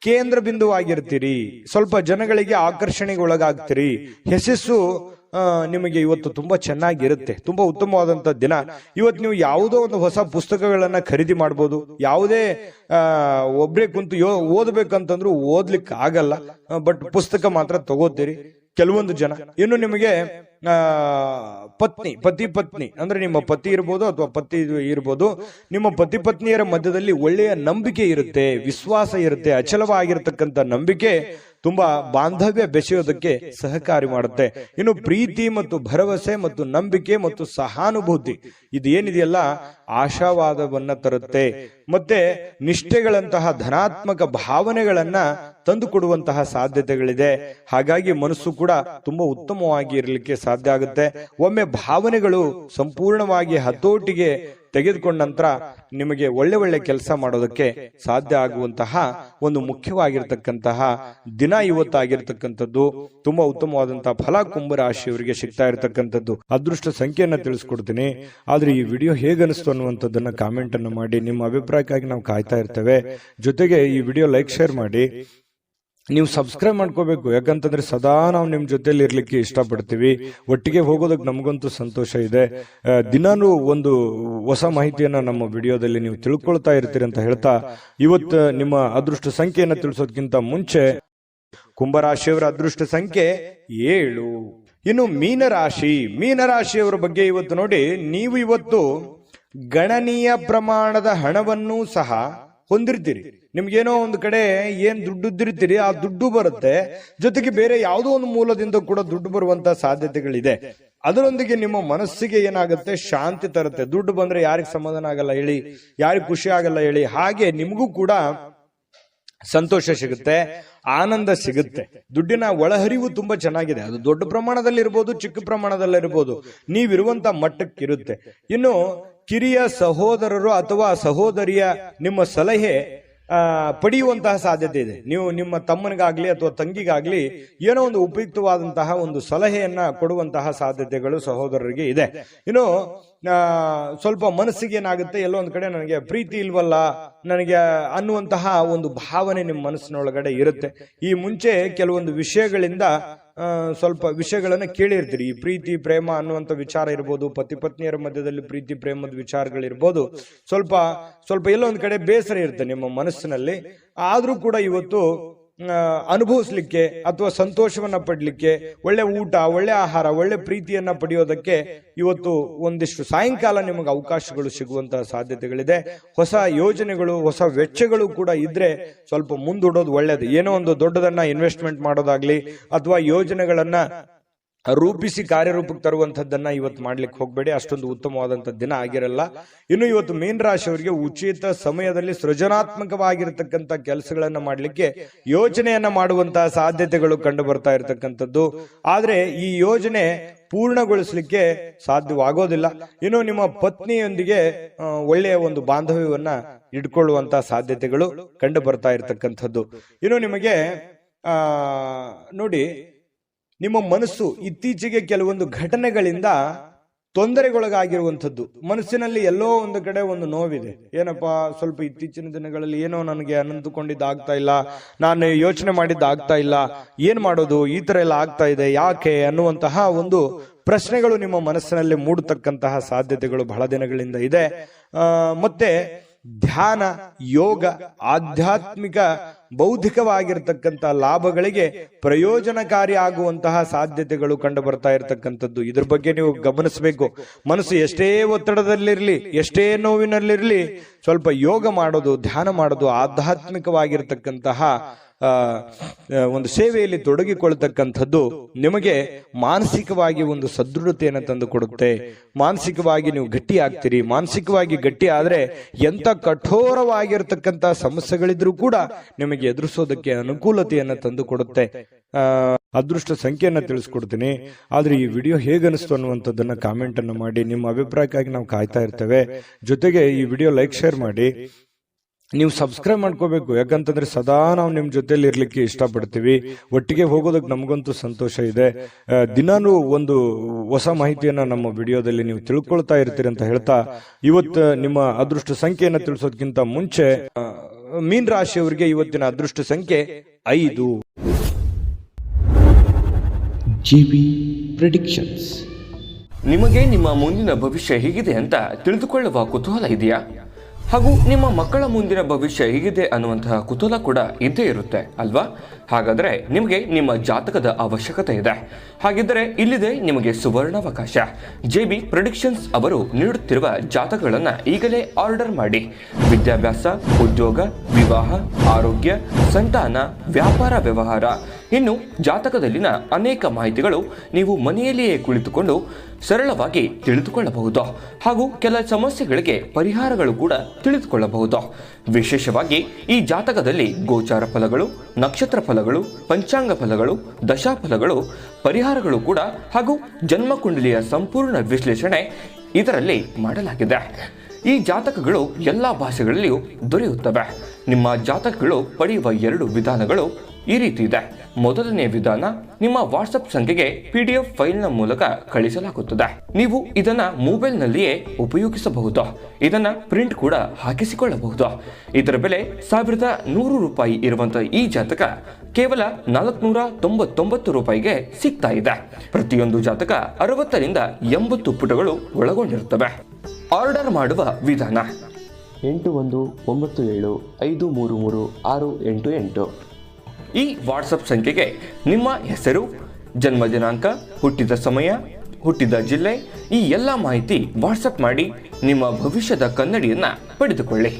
ಕೇಂದ್ರ ಬಿಂದುವಾಗಿರ್ತೀರಿ, ಸ್ವಲ್ಪ ಜನಗಳಿಗೆ ಆಕರ್ಷಣೆಗೆ ಒಳಗಾಗ್ತೀರಿ. ಯಶಸ್ಸು ನಿಮಗೆ ಇವತ್ತು ತುಂಬಾ ಚೆನ್ನಾಗಿರುತ್ತೆ, ತುಂಬಾ ಉತ್ತಮವಾದಂತ ದಿನ. ಇವತ್ತು ನೀವು ಯಾವುದೋ ಒಂದು ಹೊಸ ಪುಸ್ತಕಗಳನ್ನ ಖರೀದಿ ಮಾಡಬಹುದು. ಯಾವುದೇ ಒಬ್ರೇ ಕುಂತು ಓದ್ಬೇಕಂತಂದ್ರೂ ಓದ್ಲಿಕ್ಕೆ ಆಗಲ್ಲ, ಬಟ್ ಪುಸ್ತಕ ಮಾತ್ರ ತಗೋತೀರಿ ಕೆಲವೊಂದು ಜನ. ಇನ್ನು ನಿಮಗೆ ಪತಿ ಪತ್ನಿ ಅಂದ್ರೆ ನಿಮ್ಮ ಪತಿ ಇರ್ಬೋದು ಅಥವಾ ಪತಿ ಇರ್ಬೋದು, ನಿಮ್ಮ ಪತಿ ಪತ್ನಿಯರ ಮಧ್ಯದಲ್ಲಿ ಒಳ್ಳೆಯ ನಂಬಿಕೆ ಇರುತ್ತೆ, ವಿಶ್ವಾಸ ಇರುತ್ತೆ. ಅಚಲವಾಗಿರ್ತಕ್ಕಂಥ ನಂಬಿಕೆ ತುಂಬಾ ಬಾಂಧವ್ಯ ಬೆಸೆಯೋದಕ್ಕೆ ಸಹಕಾರಿ ಮಾಡುತ್ತೆ. ಇನ್ನು ಪ್ರೀತಿ ಮತ್ತು ಭರವಸೆ ಮತ್ತು ನಂಬಿಕೆ ಮತ್ತು ಸಹಾನುಭೂತಿ ಇದು ಏನಿದೆಯಲ್ಲ, ಆಶಾವಾದವನ್ನ ತರುತ್ತೆ. ಮತ್ತೆ ನಿಷ್ಠೆಗಳಂತಹ ಧನಾತ್ಮಕ ಭಾವನೆಗಳನ್ನ ತಂದು ಕೊಡುವಂತಹ ಸಾಧ್ಯತೆಗಳಿದೆ. ಹಾಗಾಗಿ ಮನಸ್ಸು ಕೂಡ ತುಂಬಾ ಉತ್ತಮವಾಗಿ ಇರಲಿಕ್ಕೆ ಸಾಧ್ಯ ಆಗುತ್ತೆ. ಒಮ್ಮೆ ಭಾವನೆಗಳು ಸಂಪೂರ್ಣವಾಗಿ ಹತೋಟಿಗೆ ತೆಗೆದುಕೊಂಡ ನಂತರ ನಿಮಗೆ ಒಳ್ಳೆ ಕೆಲಸ ಮಾಡೋದಕ್ಕೆ ಸಾಧ್ಯ ಆಗುವಂತಹ ಒಂದು ಮುಖ್ಯವಾಗಿರ್ತಕ್ಕಂತಹ ದಿನ ಇವತ್ತಾಗಿರ್ತಕ್ಕಂಥದ್ದು. ತುಂಬಾ ಉತ್ತಮವಾದಂತಹ ಫಲ ಕುಂಭರಾಶಿಯವರಿಗೆ ಸಿಗ್ತಾ ಇರತಕ್ಕಂಥದ್ದು. ಅದೃಷ್ಟ ಸಂಖ್ಯೆಯನ್ನ ತಿಳಿಸ್ಕೊಡ್ತೀನಿ. ಆದ್ರೆ ಈ ವಿಡಿಯೋ ಹೇಗನಿಸ್ತು ಅನ್ನುವಂಥದ್ದನ್ನ ಕಾಮೆಂಟ್ ಅನ್ನು ಮಾಡಿ. ನಿಮ್ಮ ಅಭಿಪ್ರಾಯಕ್ಕಾಗಿ ನಾವು ಕಾಯ್ತಾ ಇರ್ತೇವೆ. ಜೊತೆಗೆ ಈ ವಿಡಿಯೋ ಲೈಕ್, ಶೇರ್ ಮಾಡಿ. ನೀವು ಸಬ್ಸ್ಕ್ರೈಬ್ ಮಾಡ್ಕೋಬೇಕು. ಯಾಕಂತಂದ್ರೆ ಸದಾ ನಾವು ನಿಮ್ ಜೊತೆಲಿ ಇರ್ಲಿಕ್ಕೆ ಇಷ್ಟಪಡ್ತೀವಿ. ಒಟ್ಟಿಗೆ ಹೋಗೋದಕ್ಕೆ ನಮಗಂತೂ ಸಂತೋಷ ಇದೆ. ದಿನಾನು ಒಂದು ಹೊಸ ಮಾಹಿತಿಯನ್ನ ನಮ್ಮ ವಿಡಿಯೋದಲ್ಲಿ ನೀವು ತಿಳ್ಕೊಳ್ತಾ ಇರ್ತೀರಿ ಅಂತ ಹೇಳ್ತಾ, ಇವತ್ತು ನಿಮ್ಮ ಅದೃಷ್ಟ ಸಂಖ್ಯೆಯನ್ನ ತಿಳಿಸೋದಕ್ಕಿಂತ ಮುಂಚೆ ಕುಂಭರಾಶಿಯವರ ಅದೃಷ್ಟ ಸಂಖ್ಯೆ 7. ಇನ್ನು ಮೀನರಾಶಿಯವರ ಬಗ್ಗೆ ಇವತ್ತು ನೋಡಿ, ನೀವು ಇವತ್ತು ಗಣನೀಯ ಪ್ರಮಾಣದ ಹಣವನ್ನು ಸಹ ಹೊಂದಿರ್ತೀರಿ. ನಿಮ್ಗೇನೋ ಒಂದು ಕಡೆ ಏನ್ ದುಡ್ಡಿರ್ತೀರಿ, ಆ ದುಡ್ಡು ಬರುತ್ತೆ. ಜೊತೆಗೆ ಬೇರೆ ಯಾವುದೋ ಒಂದು ಮೂಲದಿಂದ ಕೂಡ ದುಡ್ಡು ಬರುವಂತ ಸಾಧ್ಯತೆಗಳಿದೆ. ಅದರೊಂದಿಗೆ ನಿಮ್ಮ ಮನಸ್ಸಿಗೆ ಏನಾಗುತ್ತೆ, ಶಾಂತಿ ತರುತ್ತೆ. ದುಡ್ಡು ಬಂದ್ರೆ ಯಾರಿಗೆ ಸಮಾಧಾನ ಆಗಲ್ಲ ಹೇಳಿ, ಯಾರಿಗೆ ಖುಷಿ ಆಗಲ್ಲ ಹೇಳಿ. ಹಾಗೆ ನಿಮಗೂ ಕೂಡ ಸಂತೋಷ ಸಿಗುತ್ತೆ, ಆನಂದ ಸಿಗುತ್ತೆ. ದುಡ್ಡಿನ ಒಳಹರಿವು ತುಂಬಾ ಚೆನ್ನಾಗಿದೆ. ಅದು ದೊಡ್ಡ ಪ್ರಮಾಣದಲ್ಲಿ ಇರ್ಬೋದು, ಚಿಕ್ಕ ಪ್ರಮಾಣದಲ್ಲಿ ಇರ್ಬೋದು, ನೀವಿರುವಂತ ಮಟ್ಟಕ್ಕಿರುತ್ತೆ. ಇನ್ನು ಕಿರಿಯ ಸಹೋದರರು ಅಥವಾ ಸಹೋದರಿಯ ನಿಮ್ಮ ಸಲಹೆ ಪಡೆಯುವಂತಹ ಸಾಧ್ಯತೆ ಇದೆ. ನೀವು ನಿಮ್ಮ ತಮ್ಮನಿಗಾಗ್ಲಿ ಅಥವಾ ತಂಗಿಗಾಗ್ಲಿ ಏನೋ ಒಂದು ಉಪಯುಕ್ತವಾದಂತಹ ಒಂದು ಸಲಹೆಯನ್ನ ಕೊಡುವಂತಹ ಸಾಧ್ಯತೆಗಳು ಸಹೋದರರಿಗೆ ಇದೆ. ಇನ್ನು ಸ್ವಲ್ಪ ಮನಸ್ಸಿಗೆ ಏನಾಗುತ್ತೆ, ಎಲ್ಲೋ ಒಂದ್ ಕಡೆ ನನಗೆ ಪ್ರೀತಿ ಇಲ್ವಲ್ಲ ನನಗೆ ಅನ್ನುವಂತಹ ಒಂದು ಭಾವನೆ ನಿಮ್ಮ ಮನಸ್ಸಿನೊಳಗಡೆ ಇರುತ್ತೆ. ಈ ಮುಂಚೆ ಕೆಲವೊಂದು ವಿಷಯಗಳಿಂದ ಸ್ವಲ್ಪ ವಿಷಯಗಳನ್ನ ಕೇಳಿರ್ತೀರಿ. ಈ ಪ್ರೀತಿ ಪ್ರೇಮ ಅನ್ನುವಂಥ ವಿಚಾರ ಇರ್ಬೋದು, ಪತಿ ಪತ್ನಿಯರ ಮಧ್ಯದಲ್ಲಿ ಪ್ರೀತಿ ಪ್ರೇಮದ ವಿಚಾರಗಳಿರ್ಬೋದು. ಸ್ವಲ್ಪ ಎಲ್ಲೋ ಒಂದ್ ಕಡೆ ಬೇಸರ ಇರುತ್ತೆ ನಿಮ್ಮ ಮನಸ್ಸಿನಲ್ಲಿ. ಆದ್ರೂ ಕೂಡ ಇವತ್ತು ಅನುಭವಿಸ್ಲಿಕ್ಕೆ ಅಥವಾ ಸಂತೋಷವನ್ನ ಪಡ್ಲಿಕ್ಕೆ, ಒಳ್ಳೆ ಊಟ, ಒಳ್ಳೆ ಆಹಾರ, ಒಳ್ಳೆ ಪ್ರೀತಿಯನ್ನ ಪಡೆಯೋದಕ್ಕೆ ಇವತ್ತು ಒಂದಿಷ್ಟು ಸಾಯಂಕಾಲ ನಿಮಗೆ ಅವಕಾಶಗಳು ಸಿಗುವಂತಹ ಸಾಧ್ಯತೆಗಳಿದೆ. ಹೊಸ ಯೋಜನೆಗಳು, ಹೊಸ ವೆಚ್ಚಗಳು ಕೂಡ ಇದ್ರೆ ಸ್ವಲ್ಪ ಮುಂದೂಡೋದು ಒಳ್ಳೇದು. ಏನೋ ಒಂದು ದೊಡ್ಡದನ್ನ ಇನ್ವೆಸ್ಟ್ಮೆಂಟ್ ಮಾಡೋದಾಗ್ಲಿ ಅಥವಾ ಯೋಜನೆಗಳನ್ನ ರೂಪಿಸಿ ಕಾರ್ಯರೂಪಕ್ಕೆ ತರುವಂತದ್ದನ್ನ ಇವತ್ತು ಮಾಡ್ಲಿಕ್ಕೆ ಹೋಗ್ಬೇಡಿ. ಅಷ್ಟೊಂದು ಉತ್ತಮವಾದಂತ ದಿನ ಆಗಿರಲ್ಲ. ಇನ್ನು ಇವತ್ತು ಮೀನ ರಾಶಿಯವರಿಗೆ ಉಚಿತ ಸಮಯದಲ್ಲಿ ಸೃಜನಾತ್ಮಕವಾಗಿರತಕ್ಕಂತ ಕೆಲಸಗಳನ್ನ ಮಾಡ್ಲಿಕ್ಕೆ ಯೋಜನೆಯನ್ನ ಮಾಡುವಂತಹ ಸಾಧ್ಯತೆಗಳು ಕಂಡು ಬರ್ತಾ ಇರತಕ್ಕಂಥದ್ದು. ಆದ್ರೆ ಈ ಯೋಜನೆ ಪೂರ್ಣಗೊಳಿಸಲಿಕ್ಕೆ ಸಾಧ್ಯವಾಗೋದಿಲ್ಲ. ಇನ್ನು ನಿಮ್ಮ ಪತ್ನಿಯೊಂದಿಗೆ ಒಳ್ಳೆಯ ಒಂದು ಬಾಂಧವ್ಯವನ್ನ ಇಟ್ಕೊಳ್ಳುವಂತಹ ಸಾಧ್ಯತೆಗಳು ಕಂಡು ಬರ್ತಾ ಇರತಕ್ಕಂಥದ್ದು. ಇನ್ನು ನಿಮಗೆ ನೋಡಿ, ನಿಮ್ಮ ಮನಸ್ಸು ಇತ್ತೀಚೆಗೆ ಕೆಲವೊಂದು ಘಟನೆಗಳಿಂದ ತೊಂದರೆಗೊಳಗಾಗಿರುವಂಥದ್ದು. ಮನಸ್ಸಿನಲ್ಲಿ ಎಲ್ಲೋ ಒಂದು ಕಡೆ ಒಂದು ನೋವಿದೆ. ಏನಪ್ಪಾ, ಸ್ವಲ್ಪ ಇತ್ತೀಚಿನ ದಿನಗಳಲ್ಲಿ ಏನೋ ನನಗೆ ಅನಂತುಕೊಂಡಿದ್ದು ಆಗ್ತಾ ಇಲ್ಲ, ನಾನು ಯೋಚನೆ ಮಾಡಿದ್ದು ಆಗ್ತಾ ಇಲ್ಲ, ಏನ್ ಮಾಡೋದು, ಈ ತರ ಎಲ್ಲ ಆಗ್ತಾ ಇದೆ, ಯಾಕೆ ಅನ್ನುವಂತಹ ಒಂದು ಪ್ರಶ್ನೆಗಳು ನಿಮ್ಮ ಮನಸ್ಸಿನಲ್ಲಿ ಮೂಡತಕ್ಕಂತಹ ಸಾಧ್ಯತೆಗಳು ಬಹಳ ದಿನಗಳಿಂದ ಇದೆ. ಮತ್ತೆ ಧ್ಯಾನ, ಯೋಗ, ಆಧ್ಯಾತ್ಮಿಕ, ಬೌದ್ಧಿಕವಾಗಿರ್ತಕ್ಕಂಥ ಲಾಭಗಳಿಗೆ ಪ್ರಯೋಜನಕಾರಿ ಆಗುವಂತಹ ಸಾಧ್ಯತೆಗಳು ಕಂಡು ಬರ್ತಾ ಇರತಕ್ಕಂಥದ್ದು. ಇದ್ರ ಬಗ್ಗೆ ನೀವು ಗಮನಿಸಬೇಕು. ಮನಸ್ಸು ಎಷ್ಟೇ ಒತ್ತಡದಲ್ಲಿರ್ಲಿ, ಎಷ್ಟೇ ನೋವಿನಲ್ಲಿರ್ಲಿ, ಸ್ವಲ್ಪ ಯೋಗ ಮಾಡೋದು, ಧ್ಯಾನ ಮಾಡೋದು, ಆಧ್ಯಾತ್ಮಿಕವಾಗಿರ್ತಕ್ಕಂತಹ ಒಂದು ಸೇವೆಯಲ್ಲಿ ತೊಡಗಿಕೊಳ್ತಕ್ಕಂಥದ್ದು ನಿಮಗೆ ಮಾನಸಿಕವಾಗಿ ಒಂದು ಸದೃಢತೆಯನ್ನು ತಂದು ಕೊಡುತ್ತೆ. ಮಾನಸಿಕವಾಗಿ ನೀವು ಗಟ್ಟಿ ಆಗ್ತೀರಿ. ಮಾನಸಿಕವಾಗಿ ಗಟ್ಟಿ ಆದ್ರೆ ಎಂತ ಕಠೋರವಾಗಿರ್ತಕ್ಕಂಥ ಸಮಸ್ಯೆಗಳಿದ್ರೂ ಕೂಡ ನಿಮಗೆ ಎದುರಿಸೋದಕ್ಕೆ ಅನುಕೂಲತೆಯನ್ನು ತಂದು ಕೊಡುತ್ತೆ. ಅದೃಷ್ಟ ಸಂಖ್ಯೆಯನ್ನ ತಿಳಿಸ್ಕೊಡ್ತೀನಿ. ಆದ್ರೆ ಈ ವಿಡಿಯೋ ಹೇಗನಿಸ್ತು ಅನ್ನುವಂಥದ್ದನ್ನ ಕಾಮೆಂಟ್ ಅನ್ನು ಮಾಡಿ. ನಿಮ್ಮ ಅಭಿಪ್ರಾಯಕ್ಕಾಗಿ ನಾವು ಕಾಯ್ತಾ ಇರ್ತೇವೆ. ಜೊತೆಗೆ ಈ ವಿಡಿಯೋ ಲೈಕ್, ಶೇರ್ ಮಾಡಿ. ನೀವು ಸಬ್ಸ್ಕ್ರೈಬ್ ಮಾಡ್ಕೋಬೇಕು. ಯಾಕಂತಂದ್ರೆ ಸದಾ ನಾವು ನಿಮ್ ಜೊತೆಲಿ ಇರ್ಲಿಕ್ಕೆ ಇಷ್ಟಪಡ್ತೀವಿ. ಒಟ್ಟಿಗೆ ಹೋಗೋದಕ್ಕೆ ನಮಗಂತೂ ಸಂತೋಷ ಇದೆ. ದಿನಾನು ಒಂದು ಹೊಸ ಮಾಹಿತಿಯನ್ನ ನಮ್ಮ ವಿಡಿಯೋದಲ್ಲಿ ನೀವು ತಿಳ್ಕೊಳ್ತಾ ಇರ್ತೀರಿ ಅಂತ ಹೇಳ್ತಾ, ಇವತ್ತು ನಿಮ್ಮ ಅದೃಷ್ಟ ಸಂಖ್ಯೆಯನ್ನ ತಿಳಿಸೋದಕ್ಕಿಂತ ಮುಂಚೆ ಮೀನ್ ರಾಶಿಯವರಿಗೆ ಇವತ್ತಿನ ಅದೃಷ್ಟ ಸಂಖ್ಯೆ 5. GB predictions. ನಿಮಗೆ ನಿಮ್ಮ ಮುಂದಿನ ಭವಿಷ್ಯ ಹೇಗಿದೆ ಅಂತ ತಿಳಿದುಕೊಳ್ಳುವ ಕುತೂಹಲ ಇದೆಯಾ? ಹಾಗೂ ನಿಮ್ಮ ಮಕ್ಕಳ ಮುಂದಿನ ಭವಿಷ್ಯ ಹೇಗಿದೆ ಅನ್ನುವಂತಹ ಕುತೂಹಲ ಕೂಡ ಇದ್ದೇ ಇರುತ್ತೆ ಅಲ್ವಾ? ಹಾಗಾದರೆ ನಿಮಗೆ ನಿಮ್ಮ ಜಾತಕದ ಅವಶ್ಯಕತೆ ಇದೆ. ಹಾಗಿದ್ದರೆ ಇಲ್ಲಿದೆ ನಿಮಗೆ ಸುವರ್ಣಾವಕಾಶ. JB ಪ್ರೆಡಿಕ್ಷನ್ಸ್ ಅವರು ನೀಡುತ್ತಿರುವ ಜಾತಕಗಳನ್ನು ಈಗಲೇ ಆರ್ಡರ್ ಮಾಡಿ. ವಿದ್ಯಾಭ್ಯಾಸ, ಉದ್ಯೋಗ, ವಿವಾಹ, ಆರೋಗ್ಯ, ಸಂತಾನ, ವ್ಯಾಪಾರ ವ್ಯವಹಾರ, ಇನ್ನು ಜಾತಕದಲ್ಲಿನ ಅನೇಕ ಮಾಹಿತಿಗಳು ನೀವು ಮನೆಯಲ್ಲಿಯೇ ಕುಳಿತುಕೊಂಡು ಸರಳವಾಗಿ ತಿಳಿದುಕೊಳ್ಳಬಹುದು. ಹಾಗೂ ಕೆಲ ಸಮಸ್ಯೆಗಳಿಗೆ ಪರಿಹಾರಗಳು ಕೂಡ ತಿಳಿದುಕೊಳ್ಳಬಹುದು. ವಿಶೇಷವಾಗಿ ಈ ಜಾತಕದಲ್ಲಿ ಗೋಚಾರ ಫಲಗಳು, ನಕ್ಷತ್ರ ಫಲಗಳು, ಪಂಚಾಂಗ ಫಲಗಳು, ದಶಾಫಲಗಳು, ಪರಿಹಾರಗಳು ಕೂಡ ಹಾಗೂ ಜನ್ಮಕುಂಡಲಿಯ ಸಂಪೂರ್ಣ ವಿಶ್ಲೇಷಣೆ ಇದರಲ್ಲಿ ಮಾಡಲಾಗಿದೆ. ಈ ಜಾತಕಗಳು ಎಲ್ಲ ಭಾಷೆಗಳಲ್ಲಿಯೂ ದೊರೆಯುತ್ತವೆ. ನಿಮ್ಮ ಜಾತಕಗಳು ಪಡೆಯುವ 2 ವಿಧಾನಗಳು ಈ ರೀತಿ ಇದೆ. ಮೊದಲನೇ ವಿಧಾನ, ನಿಮ್ಮ ವಾಟ್ಸಪ್ ಸಂಖ್ಯೆಗೆ PDF ಫೈಲ್ನ ಮೂಲಕ ಕಳಿಸಲಾಗುತ್ತದೆ. ನೀವು ಇದನ್ನ ಮೊಬೈಲ್ನಲ್ಲಿಯೇ ಉಪಯೋಗಿಸಬಹುದು. ಇದನ್ನ ಪ್ರಿಂಟ್ ಕೂಡ ಹಾಕಿಸಿಕೊಳ್ಳಬಹುದು. ಇದರ ಬೆಲೆ 1100 ರೂಪಾಯಿ ಇರುವಂತಹ ಈ ಜಾತಕ ಕೇವಲ 499 ರೂಪಾಯಿಗೆ ಸಿಗ್ತಾ ಇದೆ. ಪ್ರತಿಯೊಂದು ಜಾತಕ 60 ರಿಂದ 80 ಪುಟಗಳು ಒಳಗೊಂಡಿರುತ್ತವೆ. ಆರ್ಡರ್ ಮಾಡುವ ವಿಧಾನ: 8197533688. ಈ ವಾಟ್ಸಪ್ ಸಂಖ್ಯೆಗೆ ನಿಮ್ಮ ಹೆಸರು, ಜನ್ಮ ದಿನಾಂಕ, ಹುಟ್ಟಿದ ಸಮಯ, ಹುಟ್ಟಿದ ಜಿಲ್ಲೆ, ಈ ಎಲ್ಲ ಮಾಹಿತಿ ವಾಟ್ಸಪ್ ಮಾಡಿ ನಿಮ್ಮ ಭವಿಷ್ಯದ ಕನ್ನಡಿಯನ್ನ ಪಡೆದುಕೊಳ್ಳಿ.